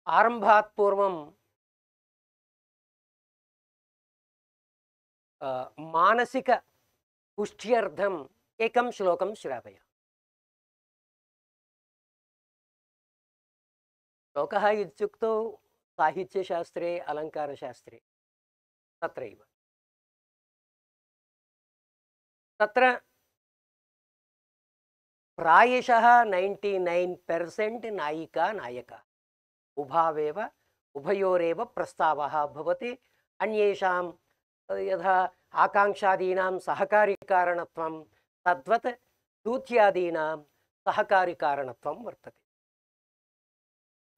आरंभात् पूर्वं मानसिक पुष्ट्यर्थम् एकं श्लोकं श्रावय। श्लोकः इत्युक्तौ साहित्यशास्त्रे अलङ्कारशास्त्रे तत्रैव तत्र प्रायशः 99% नायिका नायकः उभावेव उभयोरेव प्रस्तावः भवति। अन्येषां यथा आकाङ्क्षादीनां सहकारिकारणत्वं तद्वत् दूत्यादीनां सहकारिकारणत्वं वर्तते।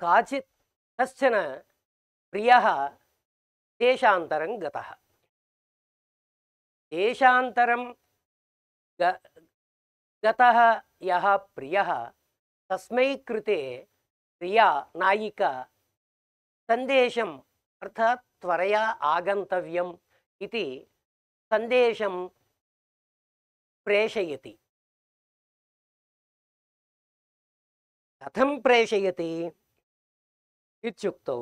काचित् कश्चन प्रियः देशान्तरं गतः। देशान्तरं गतः यः प्रियः तस्मै कृते प्रिया नायिका सन्देशम् अर्थात् त्वरया आगन्तव्यम् इति सन्देशं प्रेषयति। कथं प्रेषयति इत्युक्तौ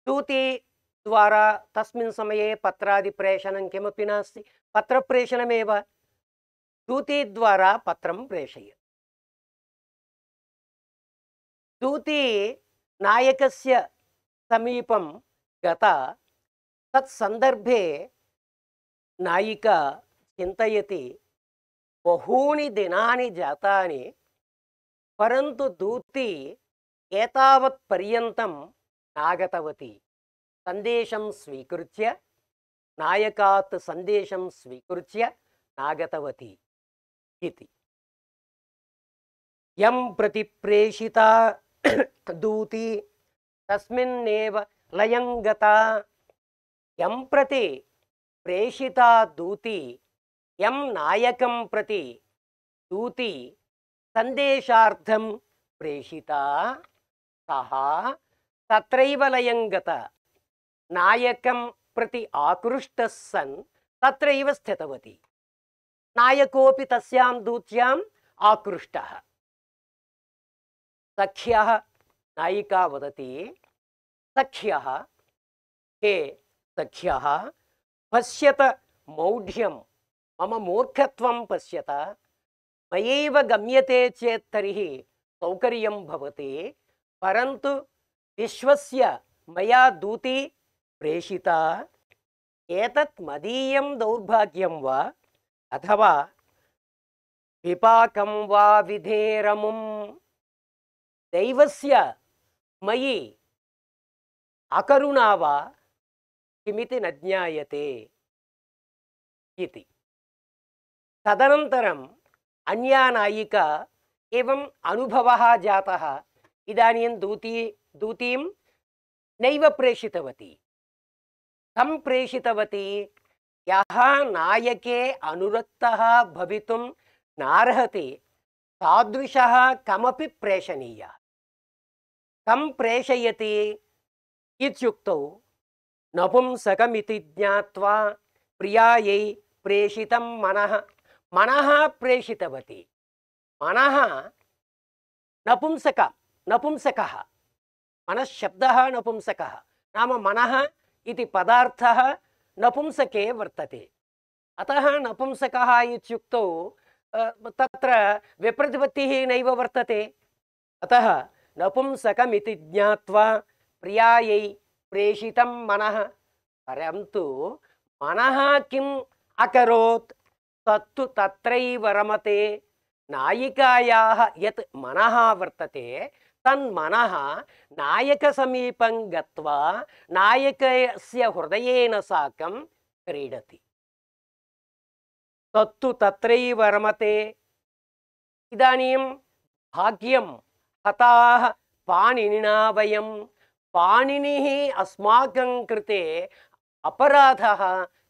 दूती द्वारा तस्मिन् समये पत्रादिप्रेषणं किमपि नास्ति, पत्रप्रेषणमेव। दूती द्वारा पत्रं प्रेषयति। दूती नायकस्य समीपं गता। तत्सन्दर्भे नायिका चिन्तयति बहूनि दिनानि जातानि, परन्तु दूती एतावत् पर्यन्तं नागतवती। सन्देशं स्वीकृत्य नायकात् सन्देशं स्वीकृत्य नागतवती इति। यं प्रति प्रेषिता दूती तस्मिन्नेव लयं गता। यं प्रति प्रेषिता दूती यं नायकं प्रति दूती सन्देशार्थं प्रेषिता सः तत्रैव लयं गता। नायकं प्रति आकृष्टः सन् तत्रैव स्थितवती। नायकोऽपि तस्यां दूत्याम् आकृष्टः। सख्यः नायिका वदति, सख्यः हे सख्यः पश्यत मौढ्यं मम मूर्खत्वं पश्यत। मयैव गम्यते चेत् तर्हि सौकर्यं भवति, परन्तु विश्वस्य मया दूती प्रेषिता। एतत् मदीयं दौर्भाग्यं वा अथवा विपाकं वा विधेरमुं दैवस्य मयि अकरुणा वा किमिति न ज्ञायते इति। तदनन्तरम् अन्या नायिका एवम् अनुभवः जातः। इदानीं दूतीं नैव प्रेषितवती। कं प्रेषितवती? यः नायके अनुरक्तः भवितुं नार्हति तादृशः कमपि प्रेषणीयः। कं प्रेषयति इत्युक्तौ नपुंसकमिति ज्ञात्वा प्रियायै प्रेषितं मनः प्रेषितवती। मनः नपुंसकः मनश्शब्दः नपुंसकः नाम मनः इति पदार्थः नपुंसके वर्तते। अतः नपुंसकः इत्युक्तौ तत्र विप्रतिपत्तिः नैव वर्तते। अतः नपुंसकमिति ज्ञात्वा प्रियायै प्रेषितं मनः। परन्तु मनः किम् अकरोत्? तत्तु तत्रैव रमते। नायिकायाः यत् मनः वर्तते तन्मनः नायकसमीपं गत्वा नायकस्य हृदयेन साकं क्रीडति। तत्तु तत्रैव रमते। इदानीं भाग्यं हताः पाणिनिना वयं। पाणिनिः अस्माकं कृते अपराधः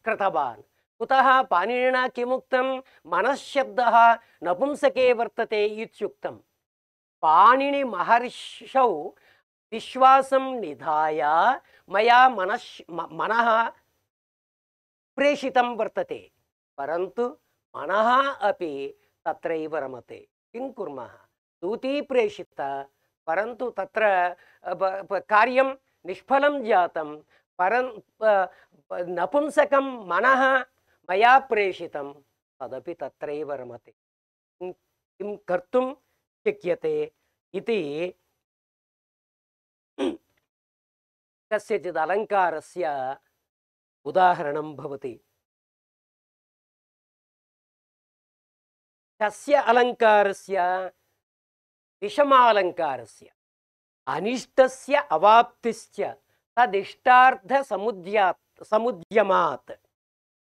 कृतवान्। कुतः? पाणिनिना किमुक्तं? मनश्शब्दः नपुंसके वर्तते इत्युक्तं। पाणिनि महर्षौ विश्वासं निधाय मया मनः प्रेषितं वर्तते, परन्तु मनः अपि तत्रैव रमते। किं कुर्मः? दूती प्रेषिता, परन्तु तत्र कार्यं निष्फलं जातं। नपुंसकं मनः मया प्रेषितं तदपि तत्रैव रमते। किं कर्तुं शक्यते इति कस्यचित् अलङ्कारस्य उदाहरणं भवति। तस्य अलङ्कारस्य विषमालङ्कारस्य अनिष्टस्य अवाप्तिश्च समुद्यमात्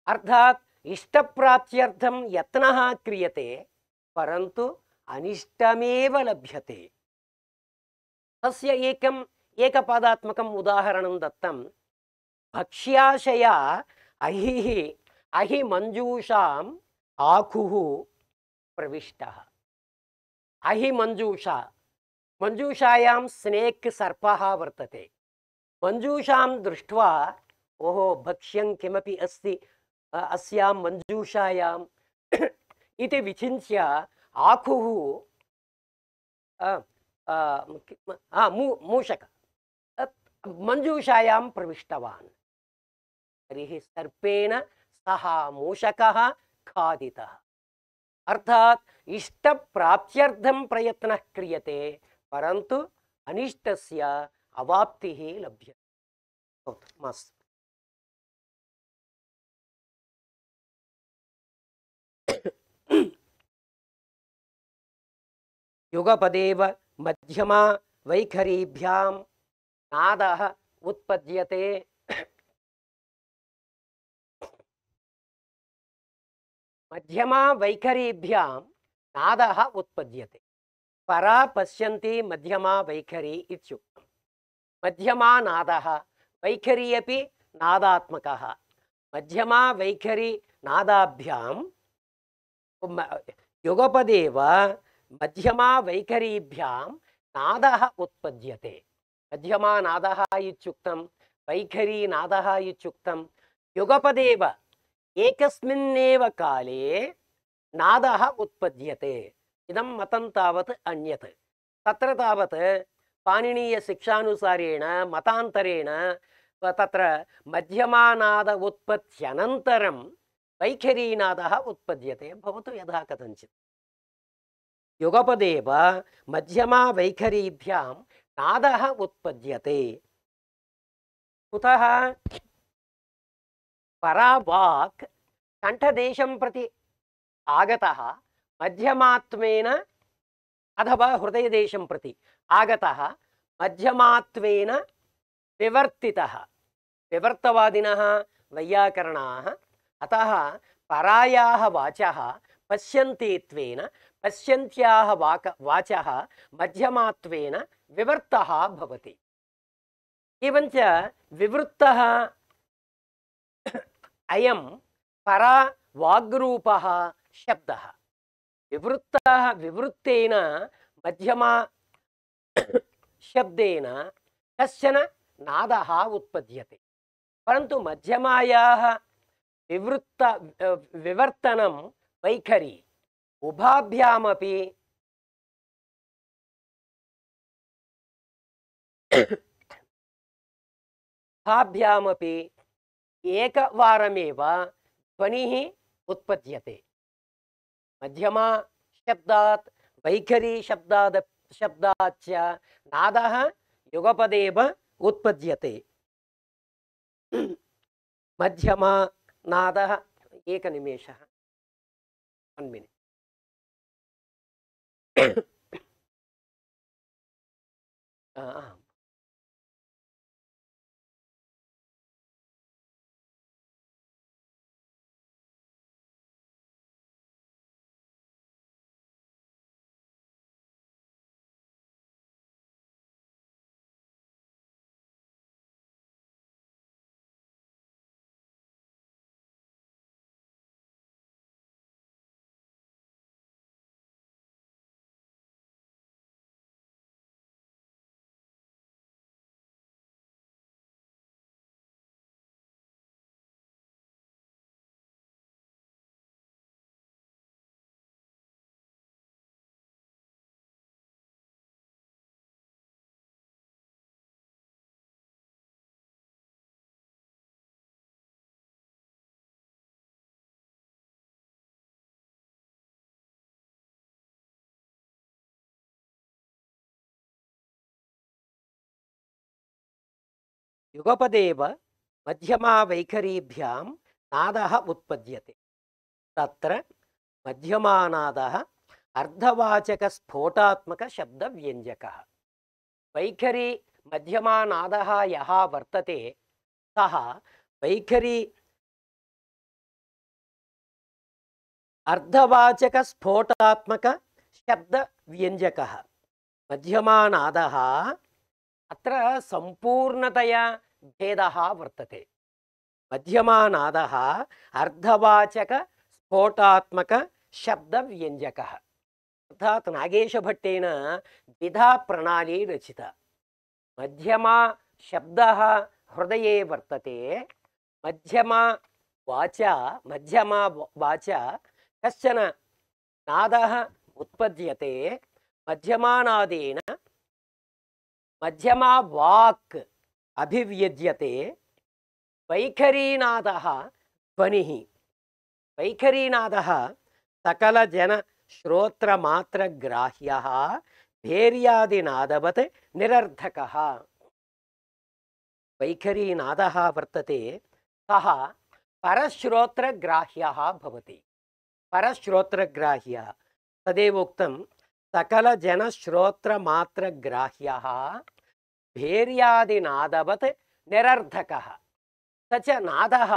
अर्थात इष्टप्राप्त्यर्थं यत्नः क्रियते परन्तु अनिष्टमेव लभ्यते। तस्य एकपदात्मकम् उदाहरणं दत्तं। भक्ष्याशया अहि मंजूषाम् आकुः प्रविष्टः। अहि मंजूषा, मंजूषायां स्नेक् सर्पः वर्तते। मंजूषां दृष्ट्वा ओहो भक्ष्यं किमपि अस्ति अस्यां मंजूषायाम् इति विचिन्त्य आकुः मूषक मंजूषायां प्रविष्टवान्। तर्हि सर्पेण सः मूषकः खादितः। अर्थात इष्टप्राप्त्यर्थं प्रयत्नः क्रियते परन्तु अनिष्टस्य अवाप्तिः लभ्यते। मस्त युगपदेव मध्यमा वैखरीभ्यां नादः उत्पद्यते। मध्यमा वैखरीभ्यां नादः उत्पद्यते। परा पश्यन्ति मध्यमा वैखरी इत्युक्तम्। मध्यमा नादः, वैखरी अपि नादात्मकः। मध्यमा वैखरी नादाभ्यां युगपदेव मध्यमा वैखरीभ्यां नादः उत्पद्यते। मध्यमा नादः इत्युक्तं, वैखरी नादः इत्युक्तं। युगपदेव एकस्मिन्नेव काले नादः उत्पद्यते। इदं मतं तावत् अन्यत्। तत्र तावत् पाणिनीय शिक्षानुसारेण मतान्तरेण तत्र मध्यमानाद उत्पत्त्यनन्तरं वैखरीनादः उत्पद्यते। भवतु यथा कथञ्चित्। युगपदेव मध्यमा वैखरीभ्यां नादः उत्पद्यते। कुतः? परावाक् कंठदेशं प्रति आगतः मध्यमात्वेन अथवा हृदयदेशं प्रति आगतः मध्यमात्वेन विवर्तितः। विवर्तवादिनः वैयाकरणाः। अतः परायाः वाचः पश्यन्तीत्वेन पश्यन्त्याः वाचः मध्यमात्वेन विवर्तः भवति। एवञ्च विवृत्तः अयं परा वाग्रूपः शब्दः। विवृत्तः विवृत्तेन मध्यमा शब्देन कश्चन नादः उत्पद्यते। परन्तु मध्यमायाः विवर्तनं वैखरी उभाभ्यामपि एकवारमेव ध्वनिः उत्पद्यते। मध्यमा शब्दात् वैखरी शब्दाच्च नादः युगपदेव उत्पद्यते। मध्यमा नादः एकनिमेषः 1 मिनिट्। युगपदेव मध्यमा वैखरीभ्यां नादः उत्पद्यते। तत्र मध्यमानादः अर्धवाचकस्फोटात्मकशब्दव्यञ्जकः। वैखरी मध्यमानादः यः वर्तते सः वैखरी अर्धवाचकस्फोटात्मकशब्दव्यञ्जकः। मध्यमानादः अत्र सम्पूर्णतया भेदः वर्तते। मध्यमानादः अर्धवाचकस्फोटात्मकशब्दव्यञ्जकः। अर्थात् नागेशभट्टेन द्विधा प्रणाली रचिता। मध्यमा शब्दः हृदये वर्तते। मध्यमा वाचा कश्चन नादः उत्पद्यते। मध्यमानादेन मध्यमा वाक् अभिव्यज्यते। वैखरीनादः ध्वनिः। वैखरीनादः सकलजनश्रोत्रमात्रग्राह्यः भेर्यादिनादवत् निरर्थकः। वैखरीनादः वर्तते सः परश्रोत्रग्राह्यः भवति। परश्रोत्रग्राह्यः तदेव उक्तं सकलजनश्रोत्रमात्रग्राह्यः भेर्यादिनादवत् निरर्थकः। स च नादः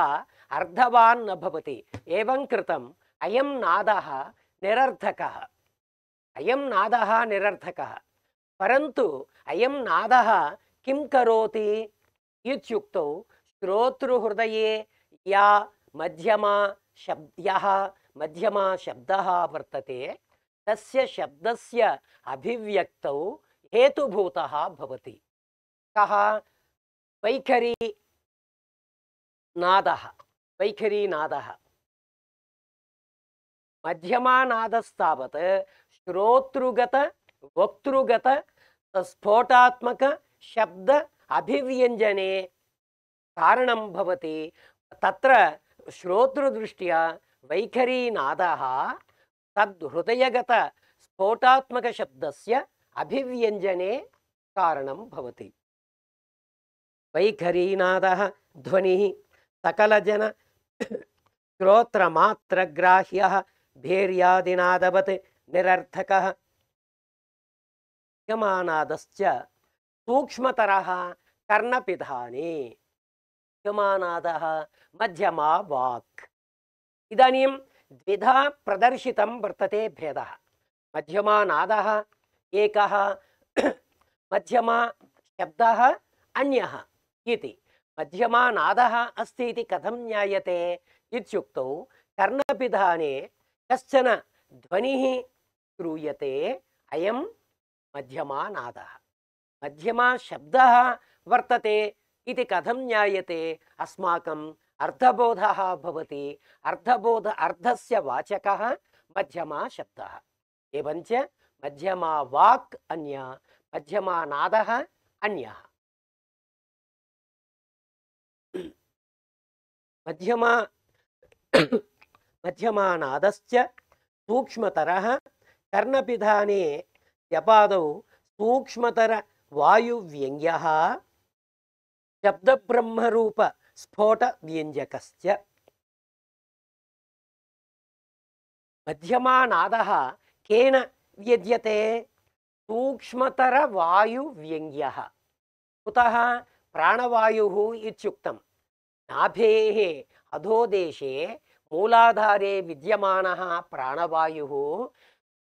अर्धवान् न भवति। एवं कृतम् अयं नादः निरर्थकः। अयं नादः निरर्थकः। परन्तु अयं नादः किं करोति इत्युक्तौ श्रोतृहृदये यः मध्यमा शब्दः वर्तते तस्य शब्दस्य अभिव्यक्तौ हेतुभूतः भवति। कः? वैखरी नादः। वैखरीनादः मध्यमानादस्तावत् श्रोतृगत वक्तृगत स्फोटात्मक शब्द अभिव्यञ्जने कारणं भवति। तत्र श्रोतृदृष्ट्या वैखरीनादः तद् हृदयगत स्फोटात्मकशब्दस्य अभिव्यञ्जने कारणं भवति। वैखरीनादः ध्वनिः सकलजन श्रोत्रमात्रग्राह्यः भेर्यादिनादवत् निरर्थकः। मध्यमानादश्च सूक्ष्मतरः कर्णपिधाने। मध्यमानादः मध्यमा वाक्। इदानीं द्विधा प्रदर्शितं वर्तते भेदः। मध्यमानादः एकः, मध्यमा शब्दः अन्यः इति। मध्यमानादः अस्ति इति कथं ज्ञायते इत्युक्तौ कर्णपिधाने कश्चन ध्वनिः श्रूयते, अयं मध्यमानादः। मध्यमा शब्दः वर्तते इति कथं ज्ञायते? अस्माकम् अर्थबोधः भवति। अर्थस्य वाचकः मध्यमा शब्दः। एवञ्च मध्यमा वाक् अन्यः, मध्यमानादः अन्यः। मध्यमानादश्च सूक्ष्मतरः कर्णपिधाने यपादौ सूक्ष्मतर वायुव्यङ्ग्यः शब्दब्रह्मरूप स्फोटव्यञ्जकश्च। मध्यमानादः केन व्यज्यते? सूक्ष्मतर वायुव्यङ्ग्यः। कुतः? प्राणवायुः इत्युक्तं। नाभेः अधोदेशे मूलाधारे विद्यमानः प्राणवायुः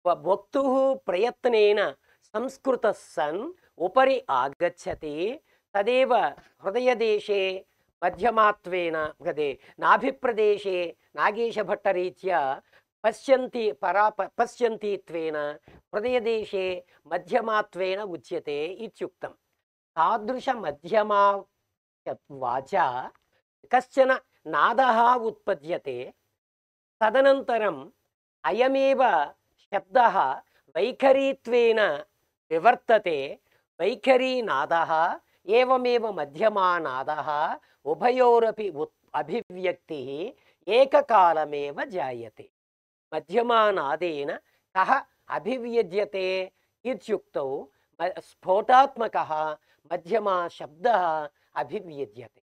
वक्तुः प्रयत्नेन संस्कृतः सन् उपरि आगच्छति। तदेव हृदयदेशे मध्यमात्वेन नाभिप्रदेशे नागेशभट्टरीत्या पश्यन्तीत्वेन हृदयदेशे मध्यमात्वेन उच्यते इत्युक्तं। तादृशमध्यमा वाचा कश्चन नादः उत्पद्यते। तदनन्तरम् अयमेव शब्दः वैखरीत्वेन विवर्तते। वैखरीनादः एवमेव मध्यमानादः उभयोरपि अभिव्यक्तिः एककालमेव जायते। मध्यमानादेन कः अभिव्यज्यते इत्युक्तौ स्फोटात्मकः मध्यमा शब्दः अभिव्यज्यते।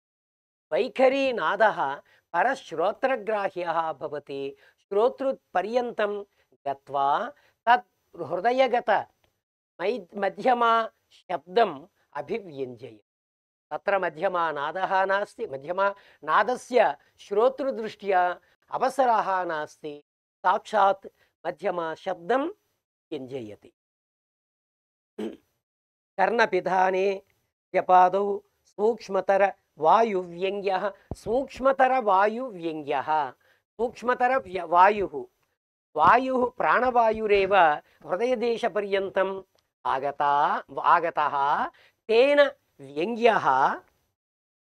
वैखरी नादः परश्रोत्रग्राह्यः भवति। श्रोतृपर्यन्तं गत्वा तत् हृदयगत मध्यमा शब्दम् अभिव्यञ्जयति। तत्र मध्यमा नादः नास्ति, मध्यमा नादस्य श्रोतृदृष्ट्या अवसरः नास्ति, साक्षात् मध्यमा शब्दं व्यञ्जयति। कर्णपिधाने व्यपादौ सूक्ष्मतर वायुव्यङ्ग्यः। सूक्ष्मतर वायुव्यङ्ग्यः, सूक्ष्मतर वायुः, वायुः प्राणवायुरेव हृदयदेशपर्यन्तम् आगतः, तेन व्यङ्ग्यः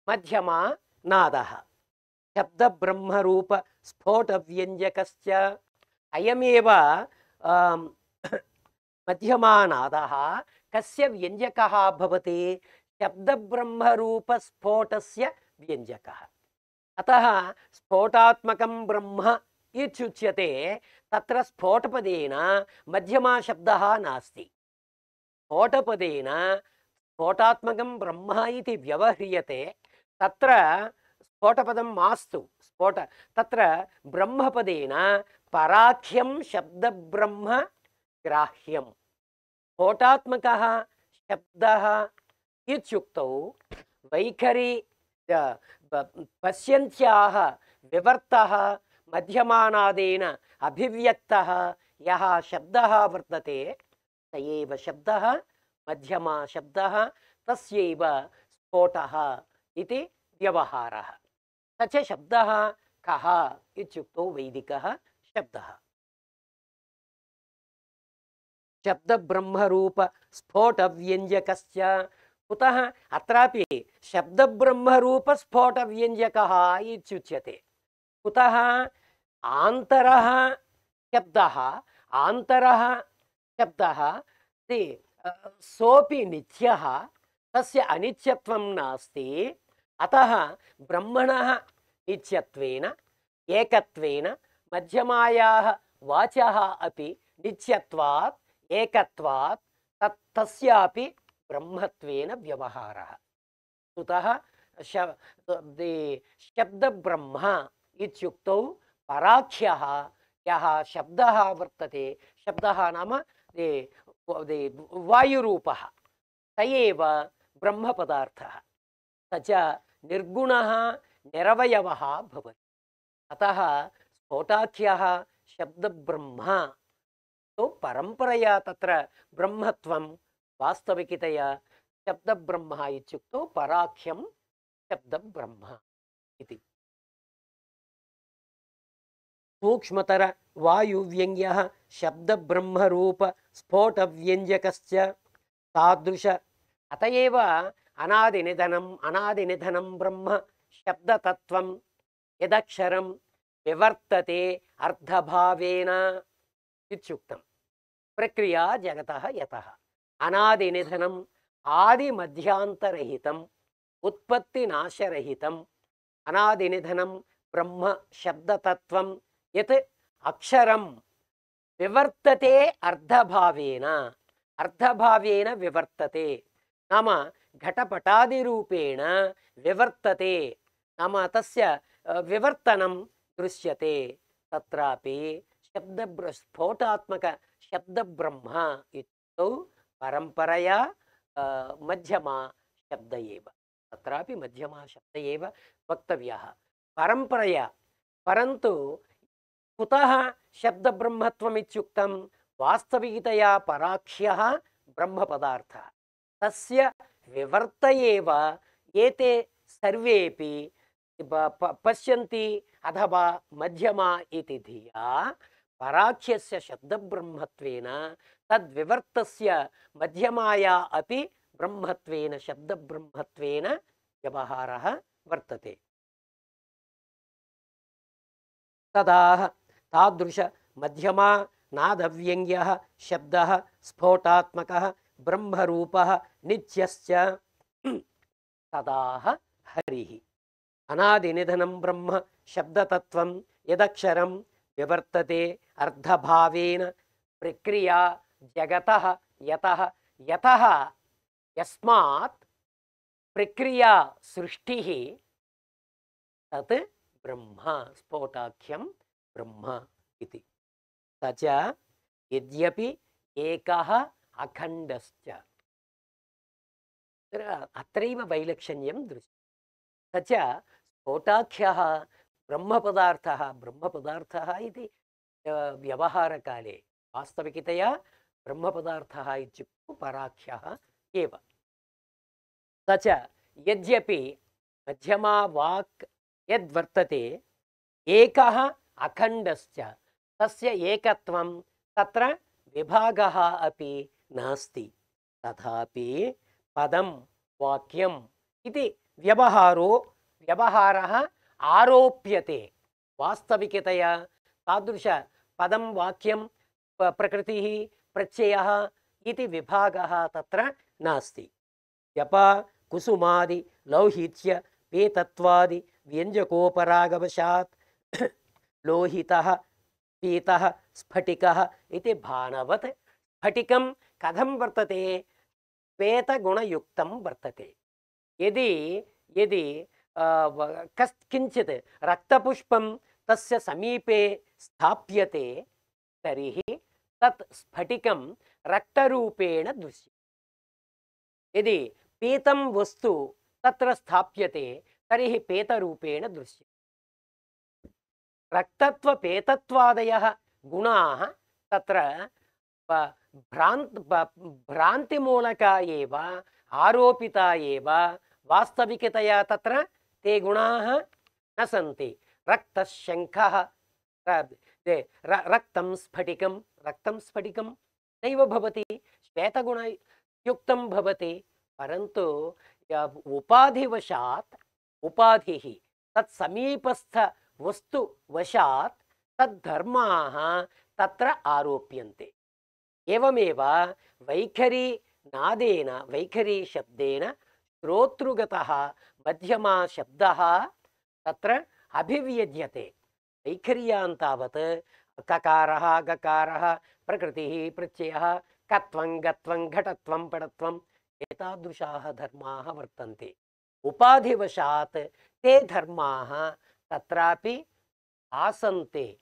मध्यमा नादः। शब्दब्रह्मरूप स्फोटव्यञ्जकश्च अयमेव मध्यमा नादः कस्य व्यञ्जकः भवति? शब्दब्रह्मरूपस्फोटस्य व्यञ्जकः। अतः स्फोटात्मकं ब्रह्म इत्युच्यते। तत्र स्फोटपदेन मध्यमा शब्दः नास्ति। स्फोटपदेन स्फोटात्मकं ब्रह्म इति व्यवह्रियते। तत्र स्फोटपदं मास्तु। तत्र ब्रह्मपदेन पराख्यं शब्दब्रह्म ग्राह्यं। स्फोटात्मकः शब्दः इत्युक्तौ वैखरी पश्यन्त्याः विवर्तः मध्यमानादेन अभिव्यक्तः यः शब्दः वर्तते स एव शब्दः मध्यमा शब्दः, तस्यैव स्फोटः इति व्यवहारः। स च शब्दः कः इत्युक्तौ वैदिकः शब्दः। शब्दब्रह्मरूप स्फोटव्यञ्जकश्च कुतः? अत्रापि शब्दब्रह्मरूपस्फोटव्यञ्जकः इत्युच्यते। कुतः? आन्तरः शब्दः, आन्तरः शब्दः सोऽपि नित्यः, तस्य अनित्यत्वं नास्ति। अतः ब्रह्मणः नित्यत्वेन एकत्वेन मध्यमायाः वाचः अपि नित्यत्वात् एकत्वात् तस्यापि ब्रह्मत्वेन व्यवहारः। कुतः? शब्दब्रह्म इत्युक्तौ पराख्यः यः शब्दः वर्तते, शब्दः नाम वायुरूपः, स एव ब्रह्मपदार्थः। स च निर्गुणः निरवयवः भवति। अतः स्फोटाख्यः शब्दब्रह्म तो परम्परया तत्र ब्रह्मत्वं वास्तविकतया शब्दब्रह्म इत्युक्तौ पराख्यं शब्दब्रह्म इति। सूक्ष्मतर वायुव्यङ्ग्यः शब्दब्रह्मरूप स्फोटव्यञ्जकश्च तादृश। अतएव अनादिनिधनं ब्रह्म शब्दतत्त्वं यदक्षरं विवर्तते अर्धभावेन इत्युक्तम्। प्रक्रिया जगतः यतः अनादिनिधनम् आदिमध्यान्तरहितम् उत्पत्तिनाशरहितम् अनादिनिधनं ब्रह्म शब्दतत्त्वं यत् अक्षरं विवर्तते अर्धभावेन, अर्धभावेन विवर्तते नाम घटपटादिरूपेण विवर्तते, नाम तस्य विवर्तनं दृश्यते। तत्रापि स्फोटात्मक शब्दब्रह्म इत्युक्तौ परम्परया मध्यमा शब्द एव। तत्रापि मध्यमा शब्द एव वक्तव्यः परम्परया। परन्तु कुतः शब्दब्रह्मत्वम् इत्युक्तं? वास्तविकतया पराख्यः ब्रह्मपदार्थः, तस्य विवर्त एव एते सर्वेपि पश्यन्ति अथवा मध्यमा इति धिया पराख्यस्य शब्दब्रह्मत्वेन तद्विवर्तस्य मध्यमाया अपि ब्रह्मत्वेन शब्दब्रह्मत्वेन व्यवहारः वर्तते। तदा तादृश मध्यमा नादव्यङ्ग्यः शब्दः स्फोटात्मकः ब्रह्मरूपः नित्यश्च तदा हरिः। अनादिनिधनं ब्रह्म शब्दतत्त्वं यदक्षरं विवर्तते अर्धभावेन प्रक्रिया जगतः यतः, यतः यस्मात् प्रक्रिया सृष्टिः तत् ब्रह्म स्फोटाख्यं ब्रह्म इति। स च यद्यपि एकः अखण्डश्च, अत्रैव वैलक्षण्यं दृश्यते। स च स्फोटाख्यः ब्रह्मपदार्थः इति व्यवहारकाले वास्तविकतया ब्रह्मपदार्थः इत्युक्तौ पराख्यः एव। स च यद्यपि मध्यमा वाक् यद्वर्तते एकः अखण्डश्च, तस्य एकत्वं तत्र विभागः अपि नास्ति, तथापि पदं वाक्यम् इति व्यवहारः आरोप्यते। वास्तविकतया तादृश पदं वाक्यं प्रकृतिः प्रत्ययः इति विभागः तत्र नास्ति। जप कुसुमादि लौहित्य पीतत्वादि व्यञ्जकोपरागवशात् लोहितः पीतः स्फटिकः इति भानवत् स्फटिकं कथं वर्तते? श्वेतगुणयुक्तं वर्तते। यदि किञ्चित् रक्तपुष्पं तस्य समीपे स्थाप्यते तर्हि तत् स्फटिकं रक्तरूपेण दृश्यते। यदि पीतं वस्तु तत्र स्थाप्यते तर्हि पेतरूपेण दृश्यते। रक्तत्वपेतत्वादयः गुणाः तत्र भ्रान्तिमूलका एव, आरोपिता एव। वास्तविकतया तत्र ते गुणाः न सन्ति। रक्तशङ्खः रक्तं स्फटिकं नैव भवति, श्वेतगुणयुक्तं भवति। परन्तु उपाधिवशात् उपाधिः तत्समीपस्थ वस्तुवशात् तद्धर्माः तत्र आरोप्यन्ते। एवमेव वैखरी नादेन, वैखरी शब्देन श्रोतृगतः मध्यमा शब्दः तत्र अभिव्यज्यते। वैखर्यां तावत् ककारः गकारः प्रकृतिः प्रत्ययः कत्वं गत्वं घटत्वं पटत्वम् एतादृशाः धर्माः वर्तन्ते। उपाधिवशात् ते धर्माः तत्रापि आसन्ते,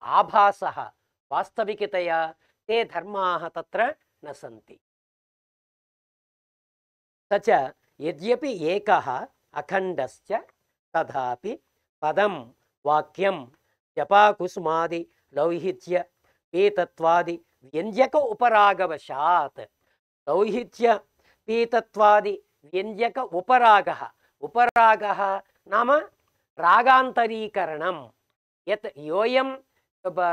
आभासः। वास्तविकतया ते धर्माः तत्र न सन्ति। स च यद्यपि एकः अखण्डश्च तथापि पदं वाक्यं जपाकुसुमादि लौहित्य पीतत्वादि व्यञ्जक उपरागवशात्, लौहित्य पीतत्वादि व्यञ्जक उपरागः नाम रागान्तरीकरणं। यत् योऽयं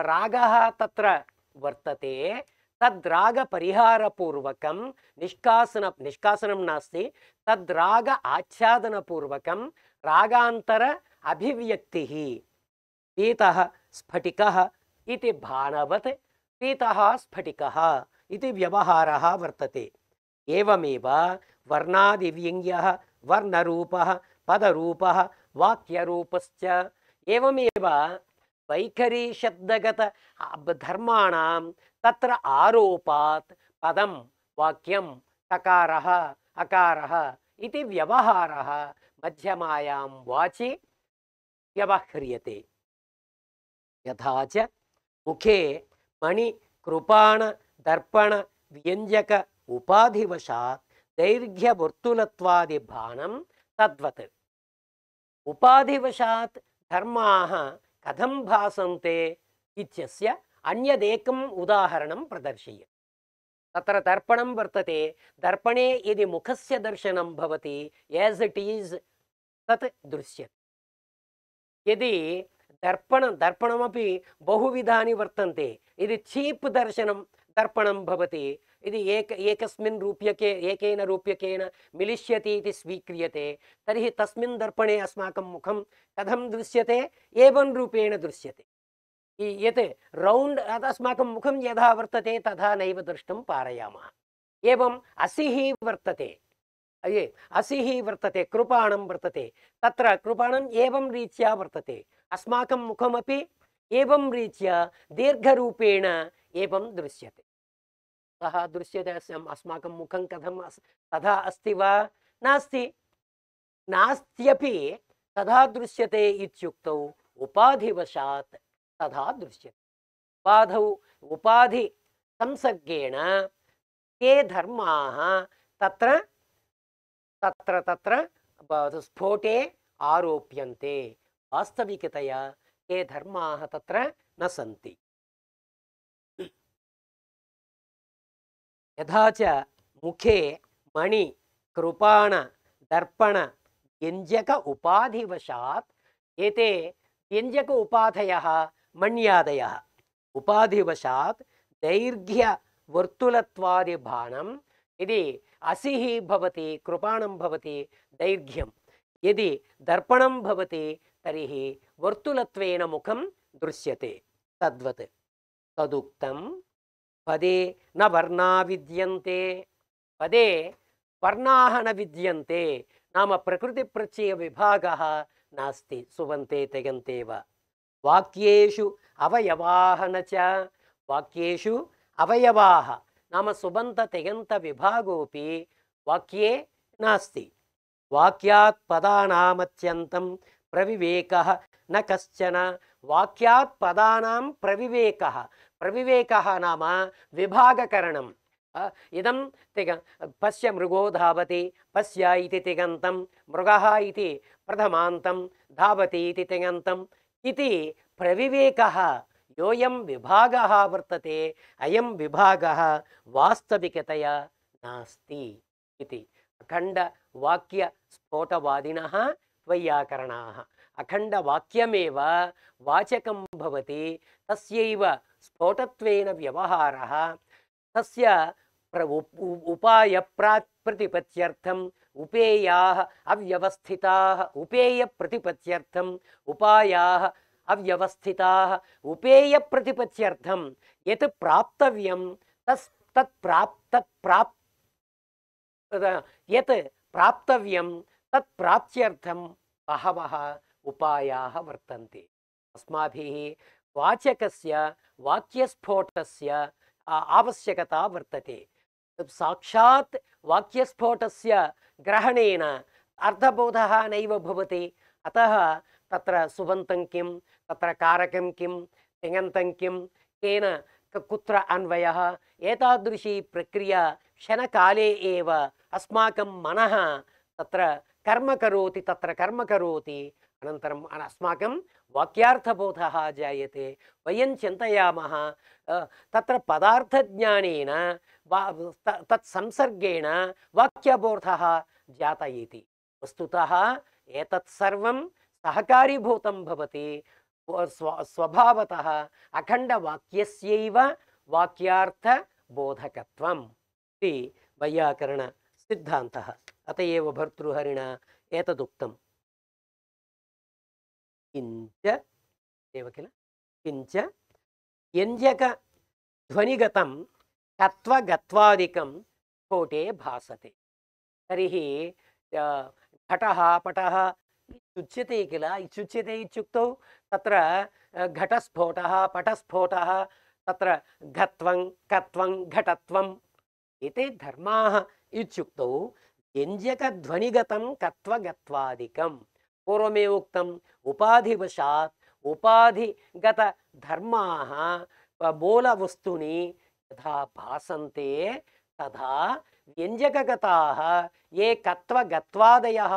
रागः तत्र वर्तते तद्रागपरिहारपूर्वकं निष्कासनं नास्ति, तद्राग आच्छादनपूर्वकं रागान्तर अभिव्यक्तिः। पीतः स्फटिकः इति भानवत् पीतः स्फटिकः इति व्यवहारः वर्तते। एवमेव वर्णादिव्यङ्ग्यः वर्णरूपः पदरूपः वाक्यरूपश्च। एवमेव वैखरी शब्दगत धर्माणां तत्र आरोपात् पदं वाक्यं तकारः अकारः इति व्यवहारः मध्यमायां वाचि व्यवह्रियते। यथा च मुखे मणि कृपाण दर्पण व्यञ्जक उपाधिवशात् दैर्घ्यवर्तुलत्वादिभानं तद्वत्। उपाधिवशात् धर्माः कथं भासन्ते इत्यस्य अन्यदेकम् उदाहरणं प्रदर्शय। तत्र दर्पणं वर्तते, दर्पणे यदि मुखस्य दर्शनं भवति एस् इट् इस् तत् दृश्यते। यदि दर्पणमपि बहुविधानि वर्तन्ते। यदि चीप् दर्पणं भवति, यदि एकेन रूप्यकेन मिलिष्यति इति स्वीक्रियते तर्हि तस्मिन् दर्पणे अस्माकं मुखं कथं दृश्यते? एवं रूपेण दृश्यते। यत् रौण्ड् अस्माकं मुखं यथा वर्तते तथा नैव द्रष्टुं पारयामः। एवम् असिः वर्तते, कृपाणं वर्तते। तत्र कृपाणम् एवं रीत्या वर्तते। अस्माकं मुखमपि एवं रीत्या दीर्घरूपेण एवं दृश्यते। सः दृश्यते अस्माकं मुखं कथं तथा अस्ति वा? नास्ति। नास्त्यपि तथा दृश्यते इत्युक्तौ उपाधिवशात् तथा दृश्यते। उपाधौ उपाधि संसर्गेण के धर्माः तत्र तत्र तत्र स्फोटे आरोप्यन्ते। वास्तविकतया के धर्माः तत्र न सन्ति। यथा च मुखे मणि कृपाण दर्पण व्यञ्जक उपाधिवशात् एते व्यञ्जक उपाधयः मण्यादयः उपाधिवशात् दैर्घ्य वर्तुलत्वादिभानं यदि असिः भवति कृपाणं भवति दैर्घ्यं, यदि दर्पणं भवति तर्हि वर्तुलत्वेन मुखं दृश्यते। तद्वत् तदुक्तं पदे न वर्णा विद्यन्ते। पदे वर्णाः न विद्यन्ते नाम प्रकृतिप्रत्यय विभागः नास्ति सुबन्ते तेगन्ते वा। वाक्येषु अवयवाः न च। वाक्येषु अवयवाः नाम सुबन्त तेगन्त विभागोऽपि वाक्ये नास्ति। वाक्यात् पदानामत्यन्तं प्रविवेकः न कश्चन। वाक्यात् पदानां प्रविवेकः, प्रविवेकः नाम विभागकरणम्। इदं पश्य मृगो धावति, पश्य इति तिङन्तं, मृगः इति प्रथमान्तं, धावति इति तिङन्तम् इति प्रविवेकः। योऽयं विभागः वर्तते अयं विभागः वास्तविकतया नास्ति इति। अखण्डवाक्यस्फोटवादिनः वैयाकरणाः। अखण्डवाक्यमेव वाचकं भवति, तस्यैव स्फोटत्वेन व्यवहारः, तस्य उपायप्रतिपत्त्यर्थम् उपेयाः अव्यवस्थिताः, उपेयप्रतिपत्त्यर्थम् उपायाः अव्यवस्थिताः, उपेयप्रतिपत्त्यर्थं यत् प्राप्तव्यं यत् प्राप्तव्यं तत् प्राप्त्यर्थं बहवः उपायाः वर्तन्ते। अस्माभिः वाचकस्य वाक्यस्फोटस्य आवश्यकता वर्तते। साक्षात् वाक्यस्फोटस्य ग्रहणेन अर्थबोधः नैव भवति। अतः तत्र सुबन्तं किं, तत्र कारकं किं, तिङन्तं किं, केन कुत्र अन्वयः, एतादृशी प्रक्रिया क्षणकाले एव अस्माकं मनः तत्र कर्म करोति, तत्र कर्म करोति। अनन्तरम् अस्माकं वाक्यार्थबोधः जायते। वयं चिन्तयामः तत्र पदार्थज्ञानेन तत्संसर्गेण वाक्यबोधः जात इति। वस्तुतः एतत् सर्वं सहकारीभूतं भवति। स्वभावतः अखण्डवाक्यस्यैव वाक्यार्थबोधकत्वम् इति वैयाकरणसिद्धान्तः। अत एव भर्तृहरिणा एतदुक्तम्। किञ्च एव किल किञ्च व्यञ्जकध्वनिगतं कत्वगत्वादिकं स्फोटे भासते। तर्हि घटः पटः इत्युच्यते किल। इत्युच्यते इत्युक्तौ तत्र घटस्फोटः पटस्फोटः, तत्र घत्वं कत्वं घटत्वम् एते धर्माः इत्युक्तौ व्यञ्जकध्वनिगतं कत्वगत्वादिकं। पूर्वमेव उक्तम् उपाधिवशात् उपाधिगतधर्माः मूलवस्तूनि यथा भासन्ते तथा व्यञ्जकगताः ये कत्वगत्वादयः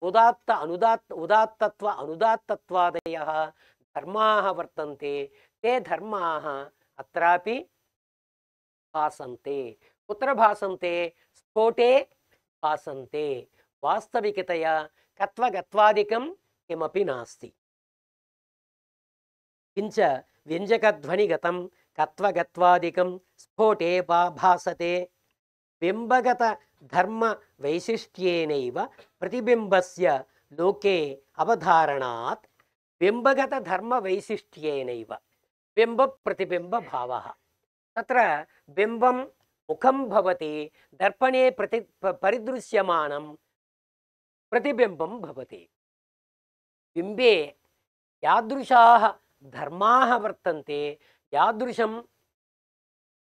उदात्तत्व अनुदात्तत्वादयः धर्माः वर्तन्ते। ते धर्माः अत्रापि भासन्ते। कुत्र भासन्ते? स्फोटे भासन्ते। वास्तविकतया कत्वगत्वादिकं किमपि नास्ति। किञ्च व्यञ्जकध्वनिगतं कत्वगत्वादिकं स्फोटे भासते। बिम्बगतधर्मवैशिष्ट्येनैव प्रतिबिम्बस्य लोके अवधारणात्। बिम्बगतधर्मवैशिष्ट्येनैव बिम्बप्रतिबिम्बभावः। तत्र बिम्बं मुखं भवति, दर्पणे परिदृश्यमानं प्रतिबिम्बं भवति। बिम्बे यादृशाः धर्माः वर्तन्ते,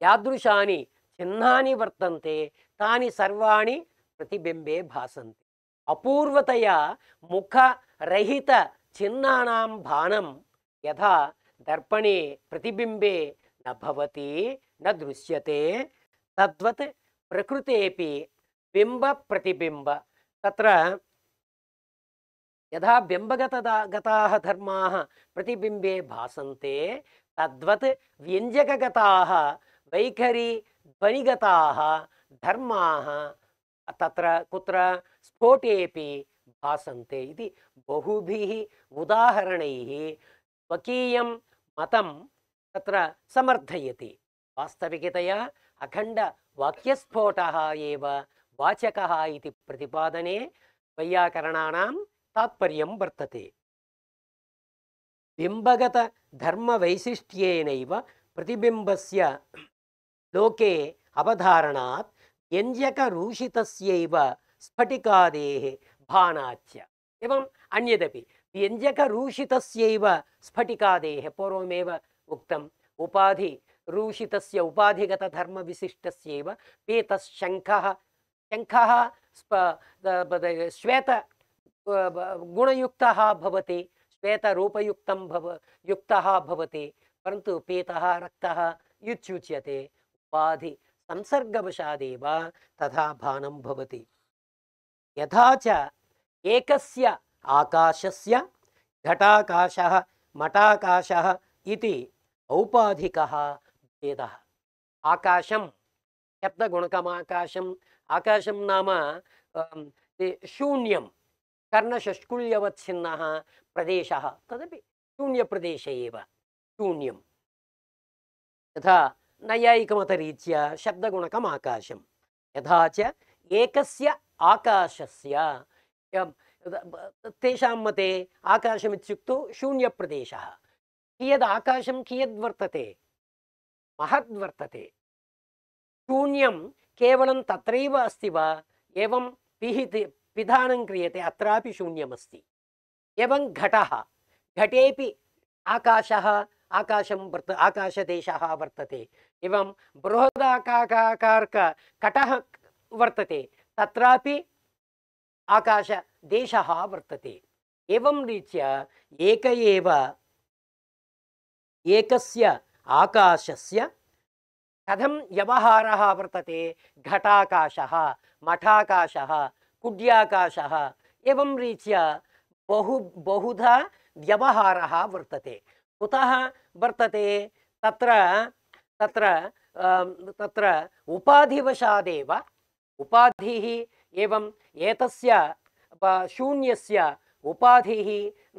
यादृशानि चिह्नानि वर्तन्ते, तानि सर्वाणि प्रतिबिम्बे भासन्ते। अपूर्वतया मुखरहित चिन्नानां भानं यथा दर्पणे प्रतिबिम्बे न भवति न दृश्यते तद्वत् प्रकृतेपि बिम्ब प्रतिबिम्ब तत्र यथा बिम्बगताः धर्माः प्रतिबिम्बे भासन्ते तद्वत् व्यञ्जकगताः वैखरी ध्वनिगताः धर्माः तत्र कुत्र स्फोटेपि भासन्ते इति बहुभिः उदाहरणैः स्वकीयं मतं तत्र समर्थयति। वास्तविकतया अखण्ड वाक्यस्फोटः एव वाचकः इति प्रतिपादने वैयाकरणानां तात्पर्यं वर्तते। बिम्बगत धर्मवैशिष्ट्येनैव प्रतिबिम्बस्य लोके अवधारणात् व्यञ्जकरूषितस्यैव स्फटिकादेः भानाच्च एवं अन्यदपि व्यञ्जकरूषितस्यैव स्फटिकादेः पूर्वमेव उक्तम् उपाधिरूषितस्य उपाधिगतधर्मविशिष्टस्यैव पीतशङ्खः शङ्खः श्वेत गुणयुक्तः भवति श्वेतरूपयुक्तं युक्तः भवति परन्तु पीतः रक्तः इत्युच्यते उपाधि संसर्गवशादेव तथा भानं भवति। यथा च एकस्य आकाशस्य घटाकाशः मठाकाशः इति औपाधिकः भेदः। आकाशं शब्दगुणकमाकाशम् आकाशं नाम शून्यं कर्णषष्कुल्यवच्छिन्नः प्रदेशः तदपि शून्यप्रदेशे एव शून्यं यथा नैयायिकमतरीत्या शब्दगुणकम् आकाशं यथा च एकस्य आकाशस्य तेषां मते आकाशमित्युक्तौ शून्यप्रदेशः कियद् आकाशं कियद् वर्तते महद् वर्तते शून्यं केवलं तत्रैव अस्ति वा एवं पिधानं क्रियते अत्रापि शून्यमस्ति एवं घटः घटेपि आकाशः आकाशदेशः वर्तते एवं बृहदाकारकटः वर्तते तत्रापि आकाशदेशः वर्तते एवं रीत्या एकस्य आकाशस्य कथं व्यवहारः वर्तते घटाकाशः मठाकाशः कुड्याकाशः एवं रीत्या बहुधा व्यवहारः वर्तते कुतः वर्तते तत्र उपाधिवशादेव उपाधिः एवं एतस्य शून्यस्य उपाधिः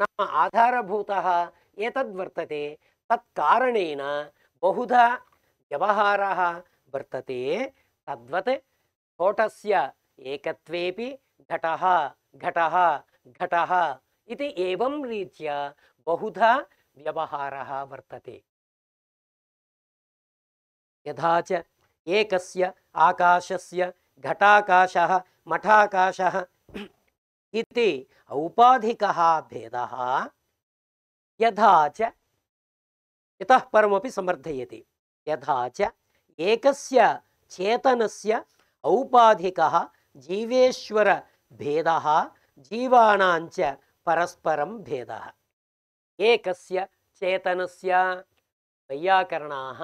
नाम आधारभूतः एतद्वर्तते तत्कारणेन बहुधा व्यवहारः वर्तते तद्वत् स्फोटस्य एकत्वेपि घटः घटः घटः इति एवं रीत्या बहुधा व्यवहारः वर्तते। यथा च एकस्य आकाशस्य घटाकाशः मठाकाशः इति औपाधिकः भेदः यथा च इतः परमपि समर्थयति यथा च एकस्य चेतनस्य औपाधिकः जीवेश्वर भेदः जीवानांच परस्परं भेदः एकस्य चेतनस्य वैयाकरणाः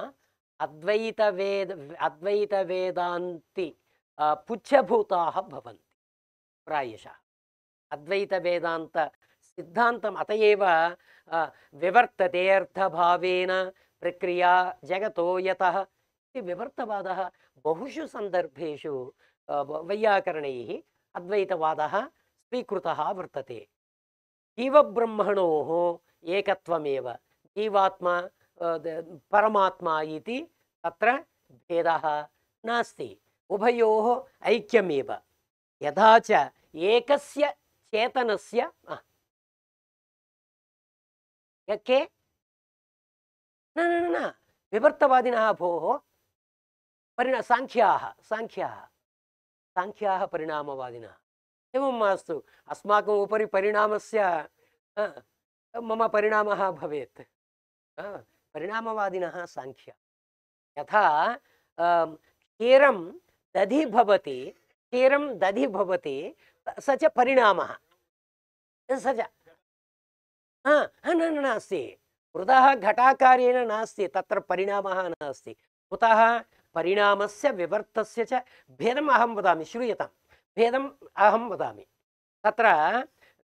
अद्वैतवेदान्ति पुच्छभूताः भवन्ति प्रायशः अद्वैतवेदान्त सिद्धान्तम् अत एव विवर्तते अर्थभावेन प्रक्रिया जगतो यतः इति विवर्तवादः बहुषु सन्दर्भेषु वैयाकरणैः अद्वैतवादः स्वीकृतः वर्तते। जीवब्रह्मणोः एकत्वमेव जीवात्मा परमात्मा इति तत्र भेदः नास्ति उभयोः ऐक्यमेव यथा च एकस्य चेतनस्य के न न न न विवर्तवादिनः भोः साङ्ख्याः परिणामवादिनः एवं मास्तु अस्माकम् उपरि परिणामस्य मम परिणामः भवेत् परिणामवादिनः साङ्ख्य यथा क्षीरं दधि भवति स च परिणामः स च नास्ति मृदः घटाकारेण नास्ति तत्र परिणामः नास्ति कुतः परिणामस्य विवर्तस्य च भेदम् अहं वदामि श्रूयतां भेदम् अहं वदामि तत्र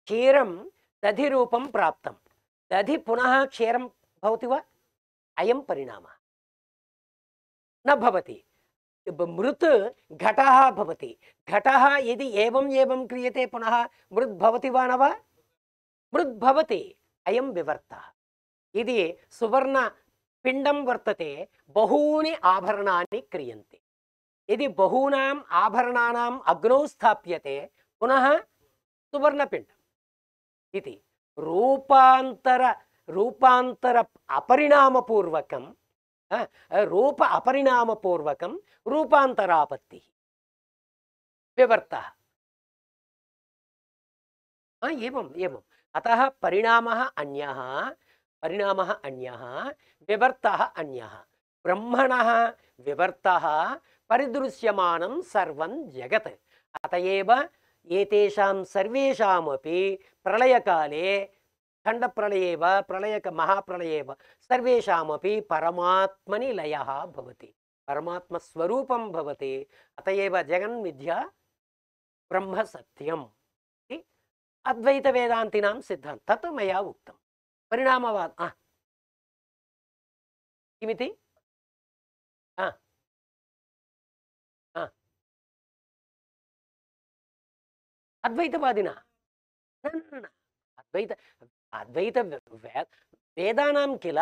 क्षीरं दधिरूपं प्राप्तं दधि पुनः क्षीरं भवति वा अयं परिणामः न भवति मृत् घटः भवति घटः यदि एवं एवं क्रियते पुनः मृत् भवति वा न वा मृत् भवति अयं विवर्तः यदि सुवर्ण पिण्डं वर्तते बहूनि आभरणानि क्रियन्ते यदि बहूनाम् आभरणानाम् अग्नौ स्थाप्यते पुनः सुवर्णपिण्डम् इति रूपान्तर अपरिणामपूर्वकं रूप अपरिणामपूर्वकं रूपान्तरापत्तिः विवर्तः एवम् अतः परिणामः अन्यः विवर्तः अन्यः ब्रह्मणः विवर्तः परिदृश्यमानं सर्वं जगत् अतएव एतेषां सर्वेषामपि प्रलयकाले खण्डप्रलये वा महाप्रलये वा सर्वेषामपि परमात्मनि लयः भवति परमात्मस्वरूपं भवति अतएव जगन्मिथ्या ब्रह्म सत्यम् इति अद्वैतवेदान्तिनां सिद्धान्तं तत् मया उक्तं परिणामवाद किमिति अद्वैतवादिना न अद्वैत वेदानां किल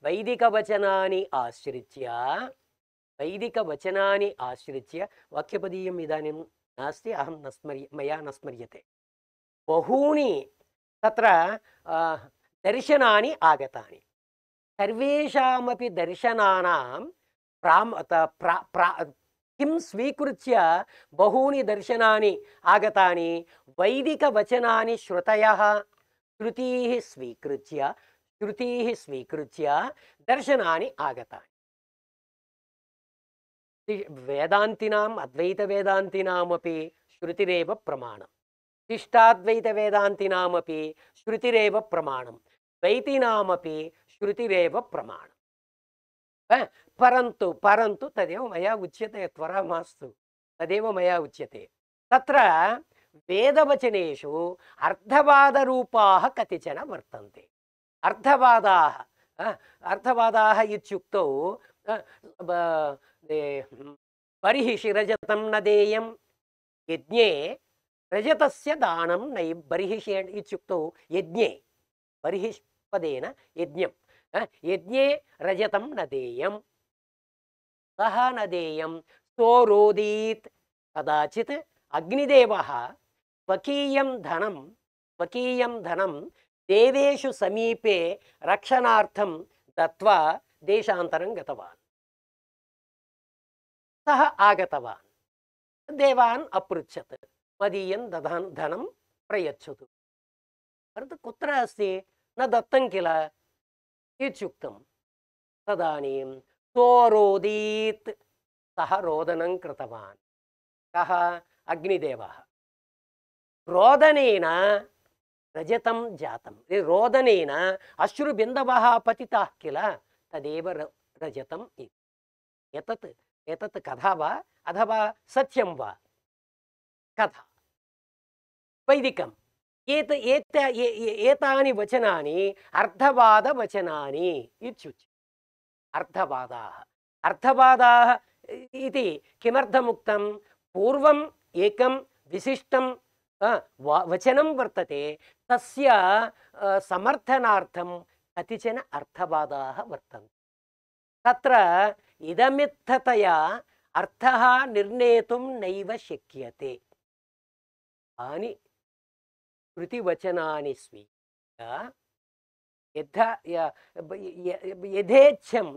वैदिकवचनानि आश्रित्य वाक्यपदीयम् इदानीं नास्ति अहं मया न स्मर्यते बहूनि तत्र दर्शनानि आगतानि सर्वेषामपि दर्शनानां किं स्वीकृत्य बहूनि दर्शनानि आगतानि वैदिकवचनानि श्रुतयः श्रुतीः स्वीकृत्य दर्शनानि आगतानि वेदान्तिनाम् अद्वैतवेदान्तिनामपि श्रुतिरेव प्रमाणम् इष्टाद्वैतवेदान्तिनामपि श्रुतिरेव प्रमाणं द्वैतीनामपि श्रुतिरेव प्रमाणम् परन्तु तदेव मया उच्यते त्वरा मास्तु तदेव मया उच्यते तत्र वेदवचनेषु अर्थवादरूपाः कतिचन वर्तन्ते अर्थवादाः इत्युक्तौ बर्हिषि रजतं न देयं यज्ञे रजतस्य दानं नै बर्हिषि इत्युक्तौ यज्ञे बर्हिष्पदेन यज्ञं यज्ञे रजतं न देयं सः न देयं सोरोदीत् कदाचित् अग्निदेवः स्वकीयं धनं देवेषु समीपे रक्षणार्थं दत्वा देशान्तरं गतवान् सः आगतवान् देवान् अपृच्छत् मदीयं धनं प्रयच्छतु परन्तु कुत्र अस्ति न दत्तं किल इत्युक्तं तदानीं सोरोदीत् सः रोदनं कृतवान् कः अग्निदेवः रोदनेन रजतं जातं रोदनेन अश्रुबिन्दवः पतिताः किल तदेव रजतम् एतत् कथा वा अथवा सत्यं वा कथा वैदिकम् एतानि वचनानि अर्थवादवचनानि इत्युच्यते अर्थवादाः इति किमर्थमुक्तं पूर्वम् एकं विशिष्टं वचनं वर्तते तस्य समर्थनार्थं कतिचन अर्थवादाः वर्तन्ते तत्र इदमित्थतया अर्थः निर्णेतुं नैव शक्यते तानि श्रुतिवचनानि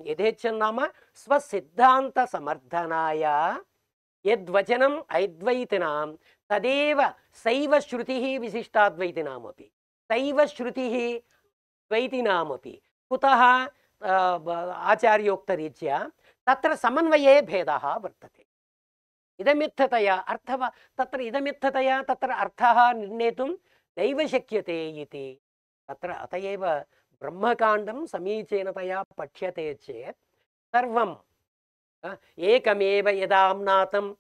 यथेच्छं नाम स्वसिद्धान्तसमर्थनाय यद्वचनम् अद्वैतिनां तदेव सैव श्रुतिः विशिष्टाद्वैतिनामपि सैव श्रुतिः द्वैतिनामपि कुतः आचार्योक्तरीत्या तत्र समन्वये भेदः वर्तते इदमित्थतया अर्थः तत्र इदमित्थतया तत्र अर्थः निर्णेतुं नैव शक्यते इति तत्र अत एव ब्रह्मकाण्डं समीचीनतया पठ्यते चेत् सर्वं एकमेव यदाम्नातं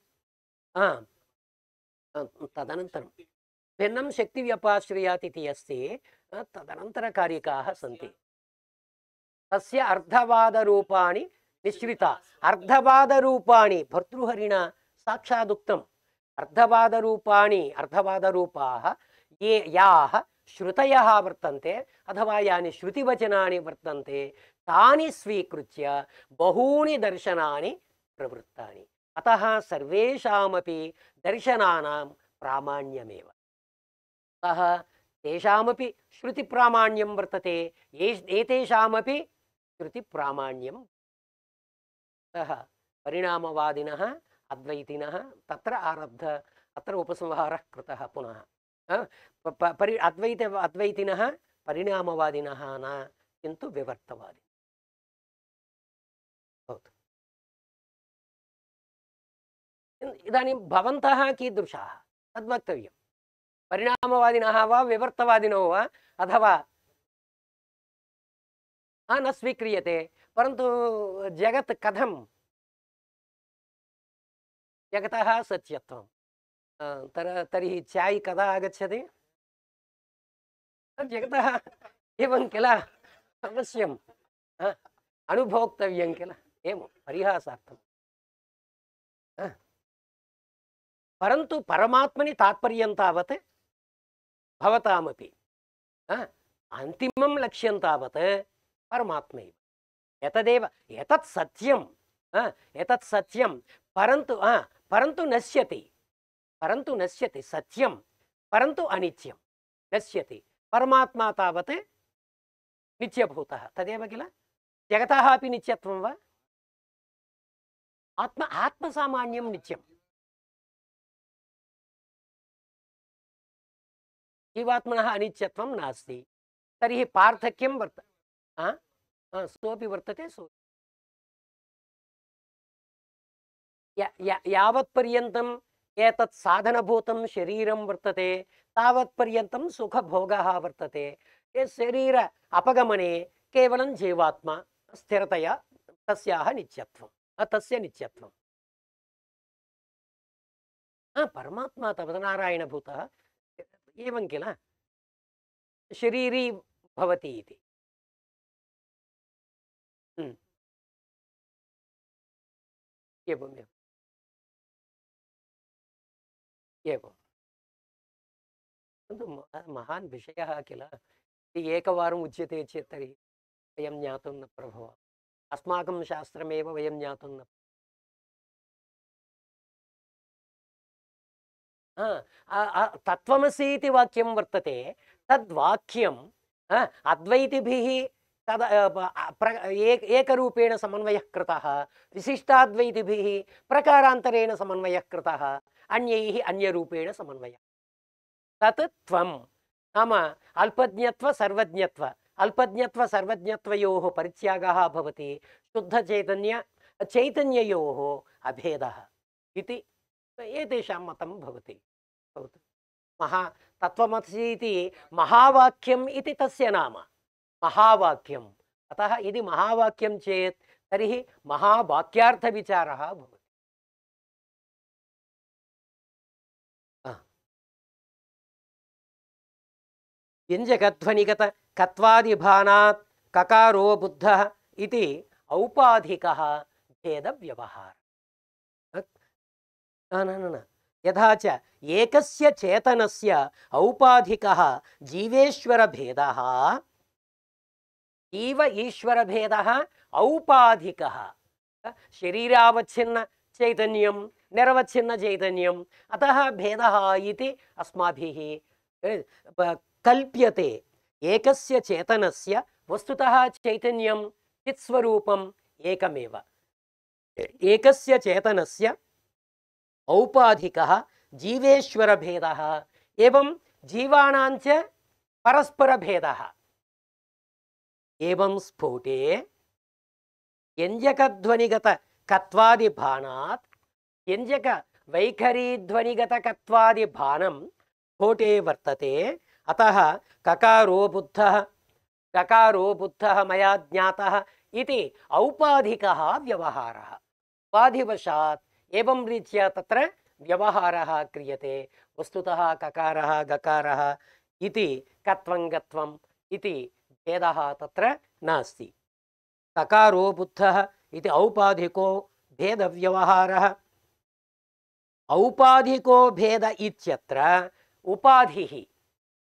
तदनन्तरं भिन्नं शक्तिव्यपाश्रयात् इति अस्ति तदनन्तरकारिकाः सन्ति तस्य अर्धवादरूपाणि निश्रिता अर्धवादरूपाणि भर्तृहरिणा साक्षादुक्तम् अर्धवादरूपाः ये याः श्रुतयः वर्तन्ते अथवा यानि श्रुतिवचनानि वर्तन्ते तानि स्वीकृत्य बहूनि दर्शनानि प्रवृत्तानि अतः सर्वेषामपि दर्शनानां प्रामाण्यमेव अतः तेषामपि श्रुतिप्रामाण्यं वर्तते एतेषामपि श्रुतिप्रामाण्यं अतः परिणामवादिनः अद्वैतिनः तत्र आरब्ध अत्र उपसंहारः कृतः पुनः अद्वैतिनः परिणामवादिनः न किन्तु विवर्तवादिनः भवतु इदानीं भवन्तः कीदृशाः तद्वक्तव्यं परिणामवादिनः वा विवर्तवादिनो वा अथवा न स्वीक्रियते परन्तु जगत् कथं जगतः सत्यत्वं तर्हि चाय् कदा आगच्छति जगतः एवं किल अवश्यम् अनुभोक्तव्यं किल एवं परिहासार्थं परन्तु परमात्मनि तात्पर्यं तावत् भवतामपि अन्तिमं लक्ष्यं तावत् परमात्मैव एतदेव एतत् सत्यं परन्तु नश्यति सत्यं परन्तु अनित्यं नश्यति परमात्मा तावत् नित्यभूतः तदेव किल जगतः अपि नित्यत्वं वा आत्मसामान्यं नित्यं जीवात्मनः अनित्यत्वं नास्ति तर्हि पार्थक्यं सोऽपि वर्तते यावत्पर्यन्तम् एतत् साधनभूतं शरीरं वर्तते तावत्पर्यन्तं सुखभोगः वर्तते शरीर अपगमने केवलं जीवात्मा स्थिरतया तस्याः नित्यत्वं तस्य नित्यत्वं परमात्मा तावत् नारायणभूतः एवं किल शरीरी भवति इति एवमेव किन्तु महान् विषयः किल एकवारम् उच्यते चेत् तर्हि वयं ज्ञातुं न प्रभवामः अस्माकं शास्त्रमेव वयं ज्ञातुं न तत्त्वमसि इति वाक्यं वर्तते तद्वाक्यम् अद्वैतिभिः एकरूपेण समन्वयः कृतः विशिष्टाद्वैतिभिः प्रकारान्तरेण समन्वयः कृतः अन्यैः अन्यरूपेण समन्वयः तत् त्वं नाम अल्पज्ञत्व सर्वज्ञत्वयोः परित्यागः भवति चैतन्ययोः अभेदः इति एतेषां मतं भवति तत्त्वमसि इति महावाक्यम् इति तस्य नाम महावाक्यम् अतः यदि महावाक्यं चेत् तर्हि महावाक्यार्थविचारः भवति व्यञ्जकध्वनिगत कत्वादिभानात् ककारो बुद्धः इति औपाधिकः भेदव्यवहारः न यथा च एकस्य चेतनस्य औपाधिकः जीवेश्वरभेदः जीव ईश्वरभेदः औपाधिकः शरीरावच्छिन्न चैतन्यं निरवच्छिन्न चैतन्यम् अतः भेदः इति अस्माभिः कल्प्यते एकस्य चेतनस्य वस्तुतः चैतन्यं चित्स्वरूपम् एकमेव एकस्य चेतनस्य औपाधिकः जीवेश्वरभेदः एवं जीवानां च परस्परभेदः एवं स्फोटे व्यञ्जकध्वनिगत कत्वादिभानात् व्यञ्जक वैखरीध्वनिगतकत्वादिभानं स्फोटे वर्तते। अतः ककारो बुद्धः मया ज्ञातः इति औपाधिकः व्यवहारः। उपाधिवशात् एवं रीत्या तत्र व्यवहारः क्रियते। वस्तुतः ककारः गकारः इति कत्वं गत्वम् इति भेदः तत्र नास्ति। ककारो बुद्धः इति औपाधिको भेदव्यवहारः। औपाधिको भेद इत्यत्र उपाधिः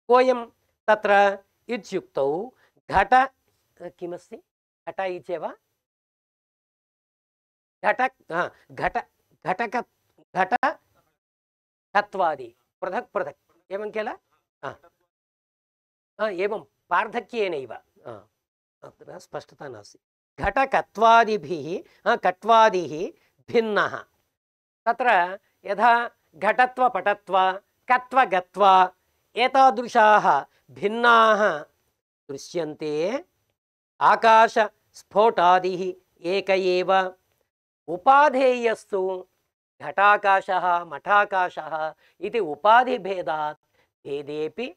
कोऽयं तत्र इत्युक्तौ घट किमस्ति घट इत्येव घटकत्वादि पृथक् पृथक् एवं किल एवं पार्थक्येनैव स्पष्टता नास्ति। घटकत्वादिभिः कट्वादिः भिन्नः। तत्र यथा घटत्व पटत्व कत्व गत्व एतादृशाः भिन्नाः दृश्यन्ते। आकाश स्फोटादिः एक एव। उपाधेयस्तु घटाकाशः मठाकाशः इति उपाधिभेदात् भेदेपि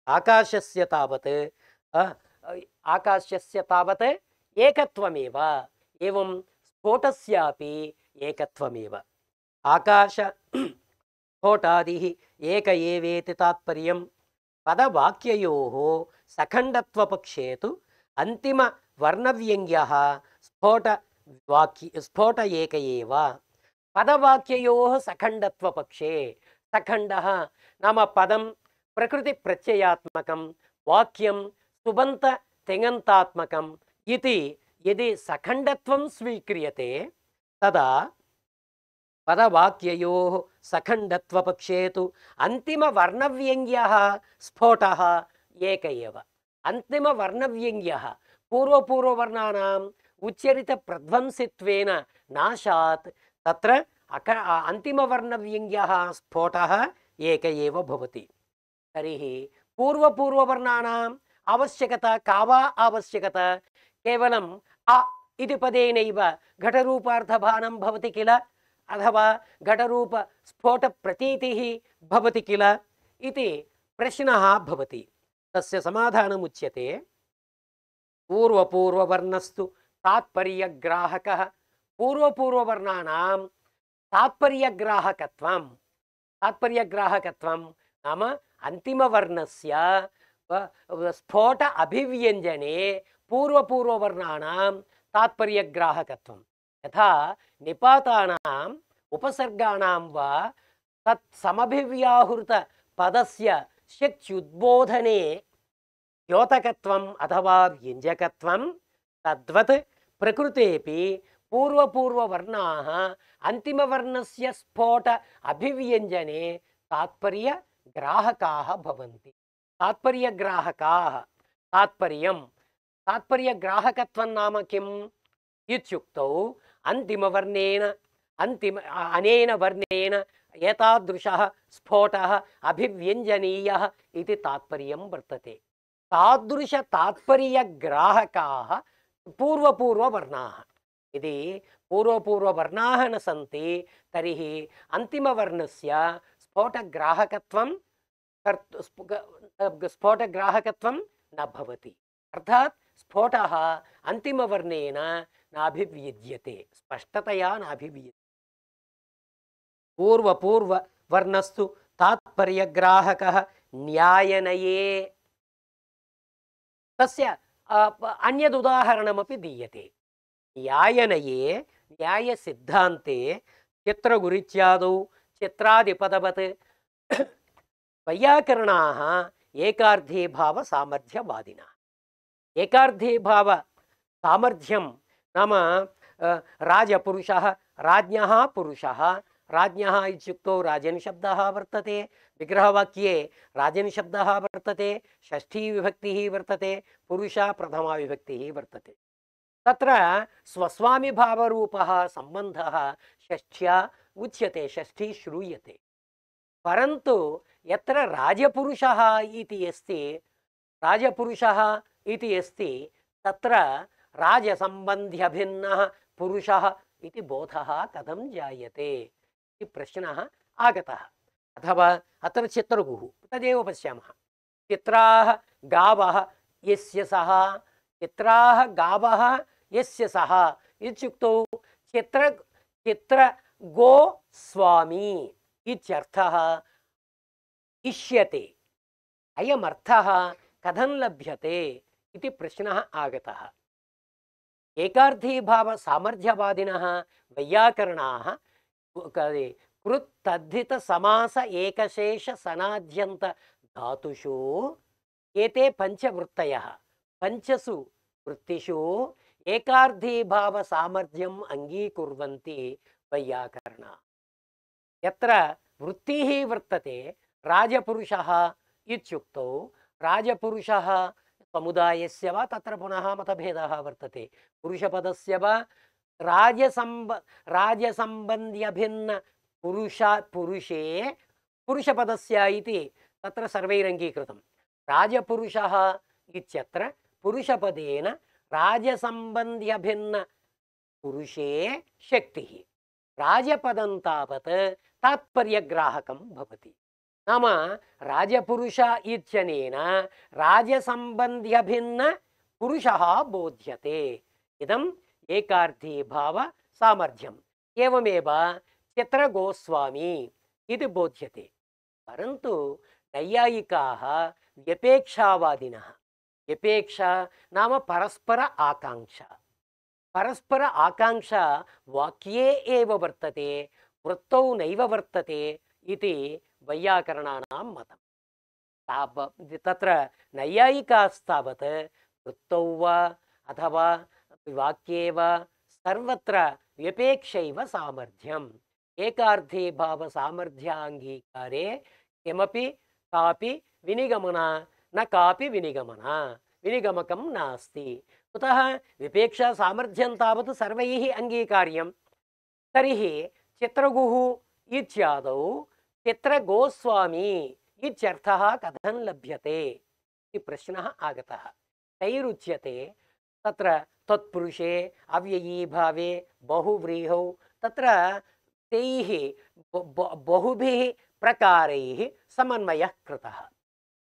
आकाशस्य तावत् एकत्वमेव। एवं स्फोटस्यापि एकत्वमेव। आकाश स्फोटादिः एक एवेति तात्पर्यं। पदवाक्ययोः सखण्डत्वपक्षे तु अन्तिमवर्णव्यङ्ग्यः स्फोट एक एव। पदवाक्ययोः सखण्डत्वपक्षे सखण्डः नाम पदं प्रकृतिप्रत्ययात्मकं वाक्यं सुबन्त तिङन्तात्मकम् इति यदि सखण्डत्वं स्वीक्रियते तदा पदवाक्ययोः सखण्डत्वपक्षे तु अन्तिमवर्णव्यङ्ग्यः स्फोटः एक एव। अन्तिमवर्णव्यङ्ग्यः पूर्वपूर्ववर्णानाम् उच्चरितप्रध्वंसित्वेन नाशात् तत्र अन्तिमवर्णव्यङ्ग्यः स्फोटः एक एव भवति। तर्हि पूर्वपूर्ववर्णानाम् आवश्यकता का वा आवश्यकता? केवलम् अ इति पदेनैव घटरूपार्थभानं भवति किल, अथवा घटरूपस्फोटप्रतीतिः भवति किल इति प्रश्नः भवति। तस्य समाधानमुच्यते पूर्वपूर्ववर्णस्तु तात्पर्यग्राहकः। पूर्वपूर्ववर्णानां तात्पर्यग्राहकत्वं नाम अन्तिमवर्णस्य स्फोट अभिव्यञ्जने पूर्वपूर्ववर्णानां तात्पर्यग्राहकत्वं। यथा निपातानाम् उपसर्गाणां वा तत् समभिव्याहृत पदस्य शक्त्युद्बोधने द्योतकत्वम् अथवा व्यञ्जकत्वं तद्वत् प्रकृतेपि पूर्वपूर्ववर्णाः अन्तिमवर्णस्य स्फोट अभिव्यञ्जने तात्पर्यग्राहकाः भवन्ति। तात्पर्यग्राहकाः तात्पर्यग्राहकत्वं नाम किम् इत्युक्तौ अनेन वर्णेन एतादृशः स्फोटः अभिव्यञ्जनीयः इति तात्पर्यं वर्तते। तादृश तात्पर्यग्राहकाः पूर्वपूर्ववर्णाः। यदि पूर्वपूर्ववर्णाः न सन्ति तर्हि अन्तिमवर्णस्य स्फोटग्राहकत्वं न भवति। अर्थात् स्फोटः अन्तिमवर्णेन नाभिव्यज्यते, स्पष्टतया नाभिव्यज्यते। पूर्वपूर्ववर्णस्तु तात्पर्यग्राहकः न्यायनये। तस्य अन्यदुदाहरणमपि दीयते। न्यायनये न्यायसिद्धान्ते चित्रगुरित्यादौ चित्रादिपदवत् वैयाकरणाः एकार्धे भाव सामर्थ्यवादिनः। एकार्धे भाव सामर्थ्यं नाम राजपुरुषः राज्ञः पुरुषः। राज्ञः इत्युक्तौ राजन् शब्दः वर्तते। विग्रहवाक्ये राजन् शब्दः वर्तते। षष्ठी विभक्तिः वर्तते। पुरुषः प्रथमा विभक्तिः वर्तते। तत्र स्वस्वामिभावरूपः सम्बन्धः षष्ठ्या उच्यते, षष्ठी श्रूयते। परन्तु यत्र राजपुरुषः इति अस्ति तत्र राजसम्बन्ध्यभिन्नः पुरुषः इति बोधः कथं जायते? इति प्रश्नः आगतः। अथवा अत्र चित्रगुः तदेव पश्यामः। चित्राः गावः यस्य सः, चित्राः गावः यस्य सः इत्युक्तौ चित्र गोस्वामी इत्यर्थः इष्यते। अयमर्थः कथं लभ्यते इति प्रश्नः आगतः। एकार्थीभाव सामर्थ्यवादिनः वैयाकरणाः कृत् तद्धित समास एकशेष सनाद्यन्त धातुषु एते पञ्चवृत्तयः पञ्चसु वृत्तिषु एकार्थीभाव सामर्थ्यम् अङ्गीकुर्वन्ति वैयाकरणाः। यत्र वृत्तिः वर्तते राजपुरुषः इत्युक्तौ राजपुरुषः समुदायस्य वा तत्र पुनः मतभेदः वर्तते। पुरुषपदस्य वा राजसम्बन्ध्यभिन्न पुरुषे पुरुषपदस्य इति तत्र सर्वैरङ्गीकृतं। राजपुरुषः इत्यत्र पुरुषपदेन राजसम्बन्ध्यभिन्न पुरुषे शक्तिः, राजपदं तावत् तात्पर्यग्राहकं भवति। नाम राजपुरुष इत्यनेन राजसम्बन्ध्यभिन्न पुरुषः बोध्यते। इदम् एकार्थीभाव सामर्थ्यम्। एवमेव चित्रगोस्वामी इति बोध्यते। परन्तु नैयायिकाः व्यपेक्षावादिनः, व्यपेक्षा नाम परस्पर आकाङ्क्षा, परस्पर आकाङ्क्षा वाक्ये एव वर्तते, वृत्तौ नैव वर्तते इति वैयाकरणानां मतं। तत्र नैयायिकास्तावत् वृत्तौ वा अथवा वाक्ये वा सर्वत्र व्यपेक्षैव सामर्थ्यम्। एकार्थीभाव सामर्थ्याङ्गीकारे किमपि कापि विनिगमना न कापि विनिगमकं नास्ति। कुतः विपेक्षा सामर्थ्यं तावत् सर्वैः अङ्गीकार्यं। तर्हि चित्रगुः इत्यादौ चित्रगोस्वामी इत्यर्थः कथं लभ्यते इति प्रश्नः आगतः। तैरुच्यते तत्र तत्पुरुषे अव्ययीभावे बहुव्रीहौ तत्र तैः बहुभिः प्रकारैः समन्वयः कृतः।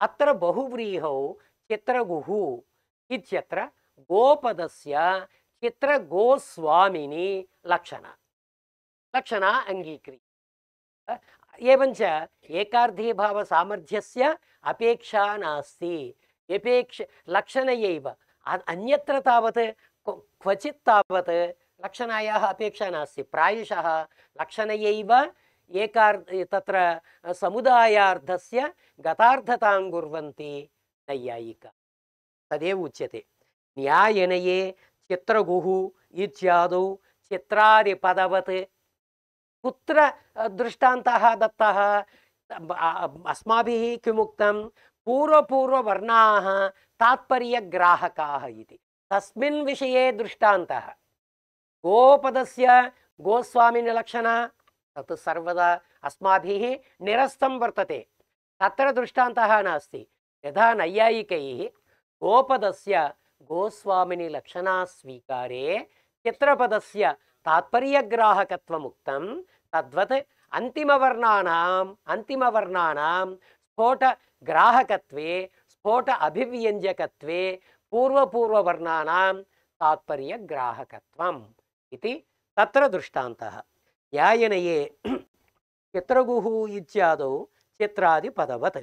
अत्र बहुव्रीहौ चित्रगुः इत्यत्र गोपदस्य चित्रगोस्वामिनी लक्षणा अंगीक्रियते। एवञ्च एकार्थीभाव सामर्थ्यस्य अपेक्षा नास्ति। व्यपेक्ष लक्षणयैव अन्यत्र तावत् क्वचित् तावत् लक्षणायाः अपेक्षा नास्ति। प्रायशः लक्षणयैव तत्र समुदायार्थस्य गतार्थतां कुर्वन्ति नैयायिकाः। तदेव उच्यते। न्यायनये चित्रगुः इत्यादौ चित्रादिपदवत् कुत्र दृष्टान्तः दत्तः? अस्माभिः किमुक्तं? पूर्ववर्णाः तात्पर्यग्राहकाः इति। तस्मिन् विषये दृष्टान्तः। गोपदस्य गोस्वामिनि लक्षणा तत् सर्वदा अस्माभिः निरस्तं वर्तते। तत्र दृष्टान्तः नास्ति। यथा नैयायिकैः गोपदस्य गोस्वामिनि लक्षणा स्वीकारे चित्रपदस्य तात्पर्यग्राहकत्वम् उक्तं, तद्वत् अन्तिमवर्णानां स्फोटग्राहकत्वे स्फोट अभिव्यञ्जकत्वे पूर्ववर्णानां तात्पर्यग्राहकत्वम् इति तत्र दृष्टान्तः। न्यायनये चित्रगुः इत्यादौ चित्रादिपदवत्।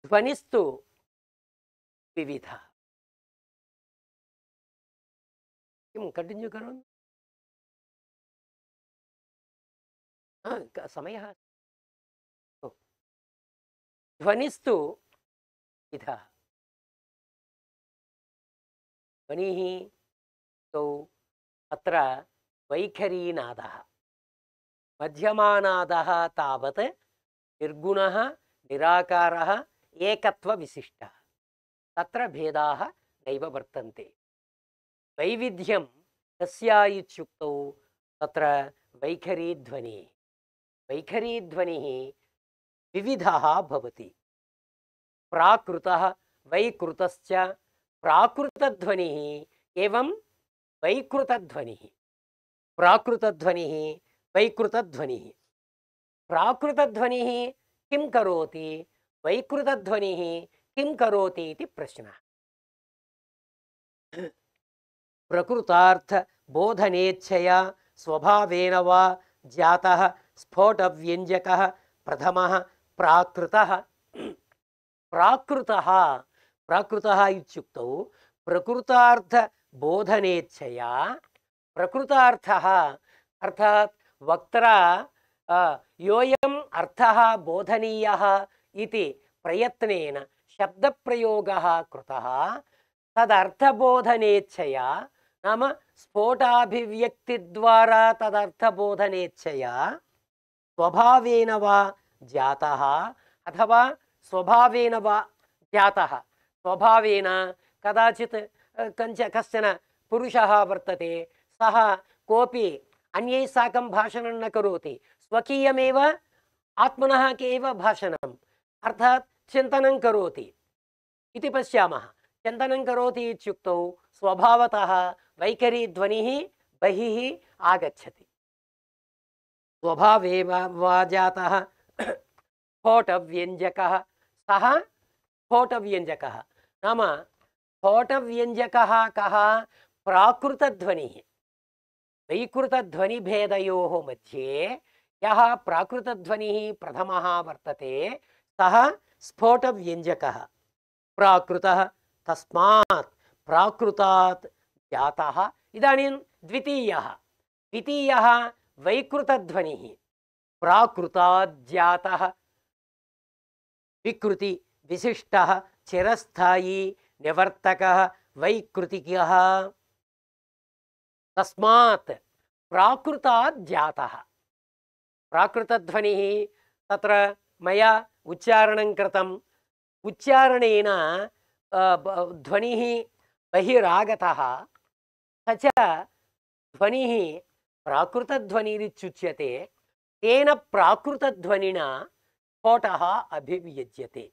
ध्वनिस्तु विविधः। किं कंटिन्यू करोमि? समयः। ध्वनिस्तु विविधः। ध्वनिः तौ अत्र वैखरीनादः, मध्यमानादः तावत् निर्गुणः निराकारः एकत्वविशिष्टः। तत्र भेदाः नैव वर्तन्ते। वैविध्यं कस्य इत्युक्तौ तत्र वैखरीध्वनिः विविधः भवति। प्राकृतः वैकृतश्च प्राकृतध्वनिः एवं वैकृतध्वनिः। प्राकृतध्वनिः वैकृतध्वनिः। प्राकृतध्वनिः किं करोति, वैकृतध्वनिः किं करोति इति प्रश्नः। प्रकृतार्थ बोधनेच्छया स्वभावेन वा जातः स्फोटव्यञ्जकः प्रथमः प्राकृतः। प्राकृतः प्राकृतः इत्युक्तौ प्रकृतार्थ बोधनेच्छया, प्रकृतार्थः अर्थात् वक्त्रा योऽयम् अर्थः बोधनीयः इति प्रयत्नेन शब्दप्रयोगः कृतः, तदर्थबोधनेच्छया नाम स्फोटाभिव्यक्तिद्वारा तदर्थबोधनेच्छया स्वभावेन वा जातः अथवा स्वभावेन वा जातः। स्वभावेन कदाचित् कश्चन पुरुषः वर्तते, सः कोऽपि अन्यैः साकं भाषणं न करोति, स्वकीयमेव आत्मनः एव भाषणम् अर्थात् चिन्तनं करोति इति पश्यामः। चिन्तनं करोति इत्युक्तौ स्वभावतः वैखरीध्वनिः बहिः आगच्छति। स्वभावेन वा जातः स्फोटव्यञ्जकः, सः स्फोटव्यञ्जकः नाम स्फोटव्यञ्जकः कः, प्राकृतध्वनिः। वैकृतध्वनिभेदयोः मध्ये यः प्राकृतध्वनिः प्रथमः वर्तते सः स्फोटव्यञ्जकः प्राकृतः, तस्मात् प्राकृतात् जातः। इदानीं द्वितीयः वैकृतध्वनिः प्राकृतात् जातः, विकृति विशिष्टः चिरस्थायी निवर्तकः वैकृतिकः, तस्मात् प्राकृतात् जातः। प्राकृतध्वनिः तत्र मया उच्चारणं कृतम्, उच्चारणेन ध्वनिः बहिरागतः, स च ध्वनिः प्राकृतध्वनिरित्युच्यते। तेन प्राकृतध्वनिना स्फोटः अभिव्यज्यते।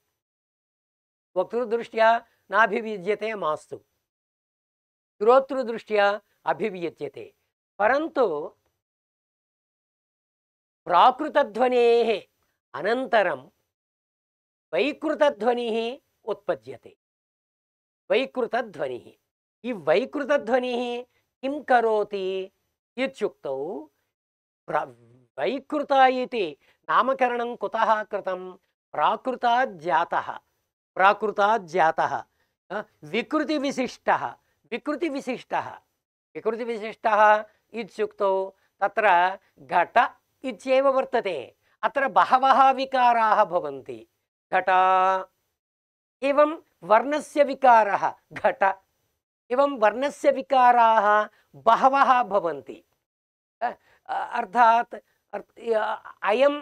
वक्तृदृष्ट्या नाभिव्यज्यते मास्तु, श्रोतृदृष्ट्या अभिव्यज्यते, परन्तु प्राकृतध्वनेः अनन्तरं वैकृतध्वनिः उत्पद्यते। वैकृतध्वनिः, ई वैकृतध्वनिः किं करोति इत्युक्तौ वैकृत इति नामकरणं कुतः कृतं, प्राकृतात् जातः, प्राकृतात् जातः विकृतिविशिष्टः। विकृतिविशिष्टः इत्युक्तौ तत्र घट इत्येव वर्तते, अत्र बहवः विकाराः भवन्ति। घट एवं वर्णस्य विकारः घट, एवं वर्णस्य विकाराः बहवः भवन्ति। अर्थात् अयं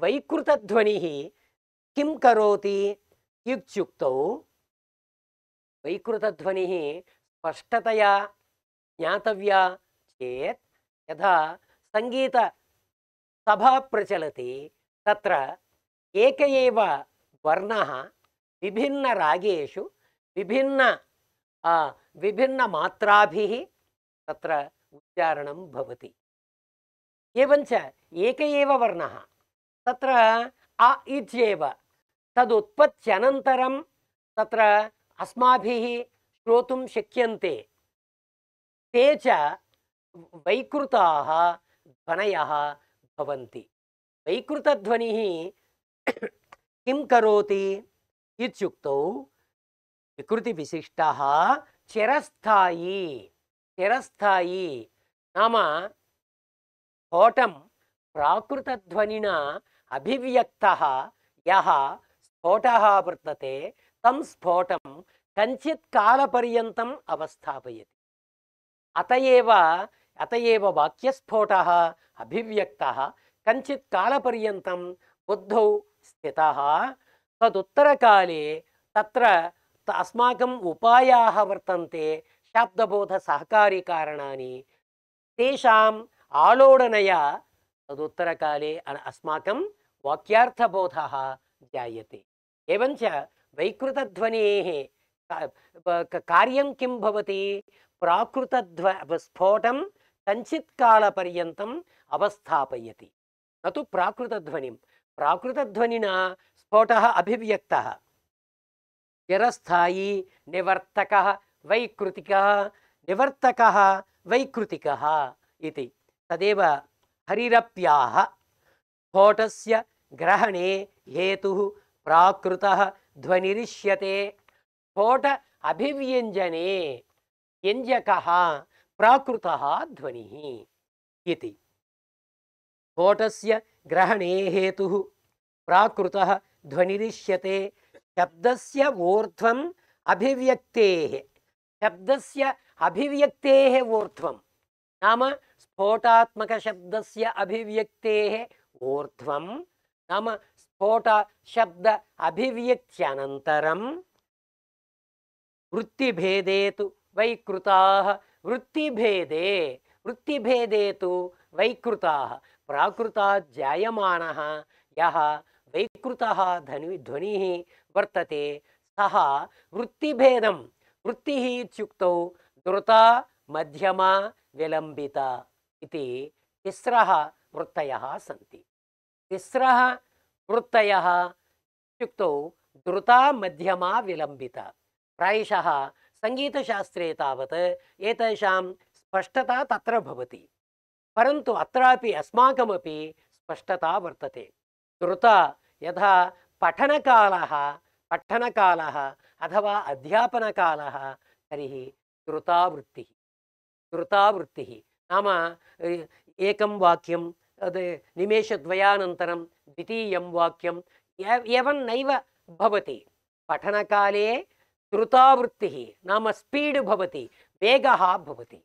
वैकृतध्वनिः किं करोति इत्युक्तौ वैकृतध्वनिः स्पष्टतया ज्ञातव्या चेत् यथा संगीतसभा प्रचलति, तत्र एक एव वर्णः विभिन्नरागेषु विभिन्नमात्राभिः तत्र उच्चारणं भवति। एवञ्च एक एव वर्णः तत्र अ इत्येव, तदुत्पत्त्यनन्तरं तत्र अस्माभिः श्रोतुं शक्यन्ते। ते च वैकृताः ध्वनयः भवन्ति। वैकृतध्वनिः किं करोति इत्युक्तौ विकृतिविशिष्टः चिरस्थायी। चिरस्थायी नाम स्फोटं प्राकृतध्वनिना अभिव्यक्तः यः स्फोटः वर्तते, तं स्फोटं कञ्चित् कालपर्यन्तम् अवस्थापयति। अत एव वाक्यस्फोटः अभिव्यक्तः कञ्चित् कालपर्यन्तं बुद्धौ स्थितः। तदुत्तरकाले तत्र अस्माकम् उपायाः वर्तन्ते, शाब्दबोधसहकारिकारणानि, तेषाम् आलोडनया तदुत्तरकाले अस्माकं वाक्यार्थबोधः जायते। एवञ्च वैकृतध्वनेः कार्यं किं भवति? स्फोटं कञ्चित् कालपर्यन्तम् अवस्थापयति, न तु प्राकृतध्वनिं। प्राकृतध्वनिना स्फोटः अभिव्यक्तः, चिरस्थायी, निवर्तकः, वैकृतिकः, निवर्तकः, वैकृतिकः इति। तदेव हरिरप्याः स्फोटस्य ग्रहणे हेतुः प्राकृतः ध्वनिरिष्यते। स्फोट अभिव्यञ्जने व्यञ्जकः प्राकृतः ध्वनिः इति। स्फोटस्य ग्रहणे हेतुः प्राकृतः ध्वनिरिष्यते। शब्दस्य ऊर्ध्वम् अभिव्यक्तेः, शब्दस्य अभिव्यक्तेः ऊर्ध्वं नाम स्फोटात्मक शब्दस्य अभिव्यक्तेः ऊर्ध्वं नाम स्फोट शब्द अभिव्यक्त्यनन्तरं वृत्तिभेदे तु वैकृताः। वृत्तिभेदे तु वैकृताः। प्राकृतात् जायमानः यः वैकृतः ध्वनिः वर्तते सः वृत्तिभेदं, वृत्तिः इत्युक्तौ द्रुता, मध्यमा, विलम्बिता इति तिस्रः वृत्तयः सन्ति। तिस्रः वृत्तयः इत्युक्तौ द्रुता, मध्यमा, विलम्बिता। प्रायशः सङ्गीतशास्त्रे तावत् एतेषां स्पष्टता तत्र भवति, परन्तु अत्रापि अस्माकमपि स्पष्टता वर्तते। द्रुता यथा पठनकालः अथवा अध्यापनकालः, तर्हि द्रुतावृत्तिः नाम एकं वाक्यं निमेषद्वयानन्तरं द्वितीयं वाक्यं एवं नैव भवति। पठनकाले द्रुतावृत्तिः नाम स्पीड् भवति, वेगः भवति।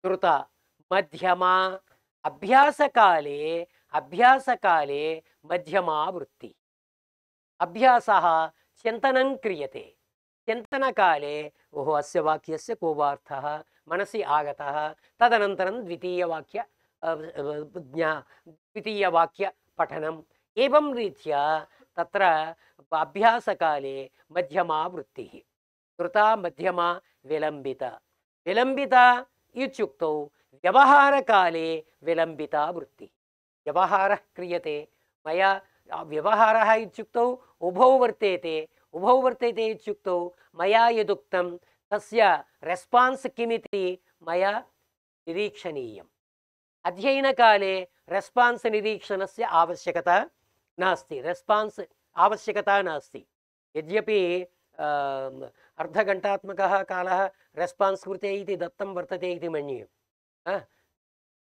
द्रुता मध्यमा, अभ्यासकाले मध्यमा वृत्ति। अभ्यासः चिन्तनं क्रियते, चिन्तनकाले ओहो अस्य वाक्यस्य को वार्थः मनसि आगतः, तदनन्तरं द्वितीयवाक्य पठनम्। एवं रीत्या तत्र अभ्यासकाले मध्यमा वृत्तिः, द्रुता, मध्यमा, विलम्बिता। विलम्बिता इत्युक्तौ व्यवहारकाले विलम्बिता वृत्तिः। व्यवहारः क्रियते, मया व्यवहारः इत्युक्तौ उभौ वर्तेते इत्युक्तौ मया यदुक्तं तस्य रेस्पान्स् किमिति मया निरीक्षणीयम्। अध्ययनकाले रेस्पान्स् निरीक्षणस्य आवश्यकता नास्ति। यद्यपि अर्धघण्टात्मकः कालः रेस्पान्स् कृते इति दत्तं वर्तते इति मन्ये,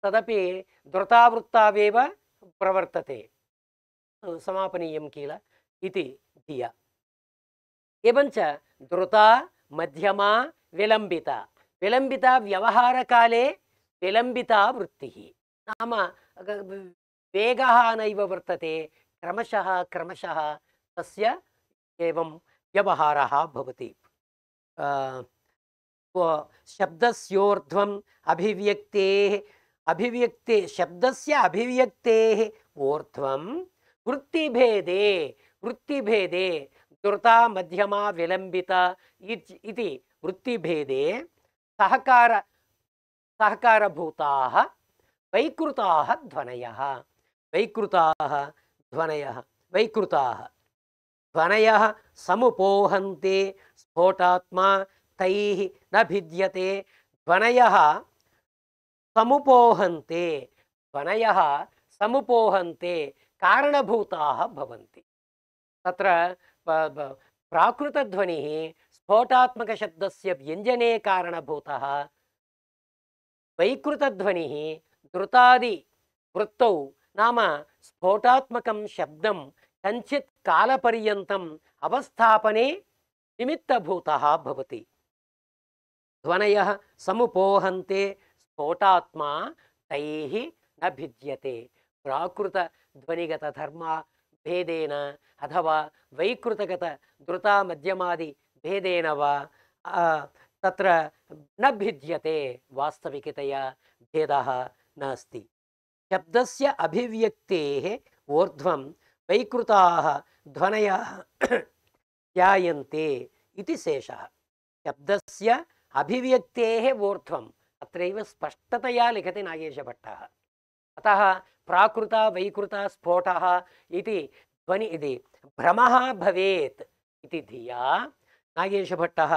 तदपि द्रुतावृत्तावेव प्रवर्तते, समापनीयं किल इति धिया। एवञ्च द्रुता, मध्यमा, विलम्बिता। विलम्बिता व्यवहारकाले विलम्बिता वृत्तिः नाम वेगः नैव वर्तते, क्रमशः तस्य एवं व्यवहारः भवति। शब्दस्योर्ध्वम् शब्दस्य अभिव्यक्तेः ऊर्ध्वं वृत्तिभेदे द्रुता, मध्यमा, विलम्बिता इति वृत्तिभेदे सहकारभूताः वैकृताः ध्वनयः समुपोहन्ते स्फोटात्मा तैः न भिद्यते। ध्वनयः समुपोहन्ते कारणभूताः भवन्ति। तत्र प्राकृतध्वनिः स्फोटात्मकशब्दस्य व्यञ्जने कारणभूतः, वैकृतध्वनिः द्रुतादि वृत्तौ नाम स्फोटात्मकं शब्दं कञ्चित् कालपर्यन्तम् अवस्थापने निमित्तभूतः भवति। ध्वनयः समुपोहन्ते स्फोटात्मा तैः न भिद्यते। प्राकृतध्वनिगत धर्मा भेदेन अथवा वैकृतगत द्रुता मध्यमादि भेदेन वा तत्र न भिद्यते। वास्तविकतया भेदः नास्ति। शब्दस्य अभिव्यक्तेः ऊर्ध्वं वैकृताः ध्वनयः जायन्ते इति शेषः। शब्दस्य अभिव्यक्तेः ऊर्ध्वम् अत्रैव स्पष्टतया लिखति नागेशभट्टः। अतः प्राकृत वैकृत स्फोटः इति ध्वनि इति भ्रमः भवेत् इति धिया नागेशभट्टः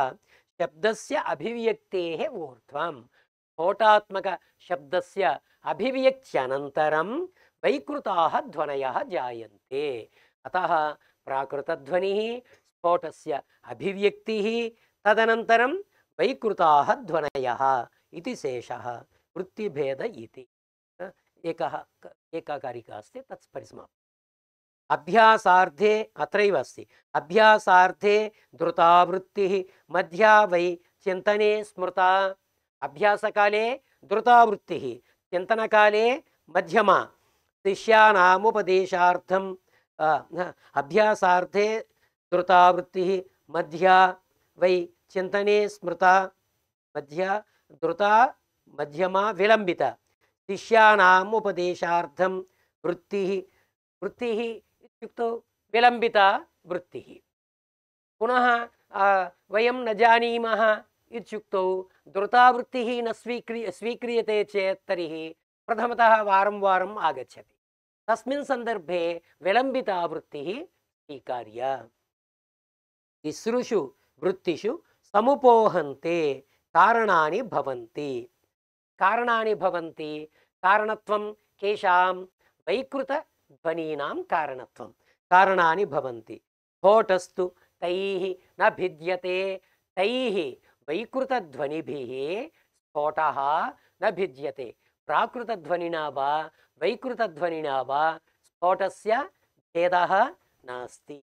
शब्दस्य अभिव्यक्तेः ऊर्ध्वं स्फोटात्मक शब्दस्य अभिव्यक्त्यनन्तरं वैकृताः ध्वनयः जायन्ते। अतः प्राकृतध्वनिः स्फोटस्य अभिव्यक्तिः तदनन्तरं वैकृताः ध्वनयः इति शेषः। वृत्तिभेद इति एका कारिका अस्ति, तत् परिसमाप्तम्। अभ्यासार्थे अत्रैव अस्ति। अभ्यासार्थे द्रुतावृत्तिः मध्या वै चिन्तने स्मृता। अभ्यासकाले द्रुतावृत्तिः, चिन्तनकाले मध्यमा। शिष्यानामुपदेशार्थं अभ्यासार्थे द्रुतावृत्तिः मध्या वै चिन्तने स्मृता। मध्या द्रुता मध्यमा विलम्बिता। शिष्यानाम् उपदेशार्थं वृत्तिः। वृत्तिः इत्युक्तौ विलम्बिता वृत्तिः। पुनः वयं न जानीमः इत्युक्तौ द्रुतावृत्तिः न स्वीक्रियते चेत् तर्हि प्रथमतः वारं वारम् आगच्छति। तस्मिन् सन्दर्भे विलम्बिता वृत्तिः स्वीकार्या। तिसृषु वृत्तिषु समुपोहन्ते कारणानि भवन्ति। कारणानि भवन्ति। कारणत्वं केषां? वैकृतध्वनीनां कारणत्वं। कारणानि भवन्ति। स्फोटस्तु तैः न भिद्यते। तैः वैकृतध्वनिभिः स्फोटः न भिद्यते। प्राकृतध्वनिना वा वैकृतध्वनिना वा स्फोटस्य भेदः नास्ति।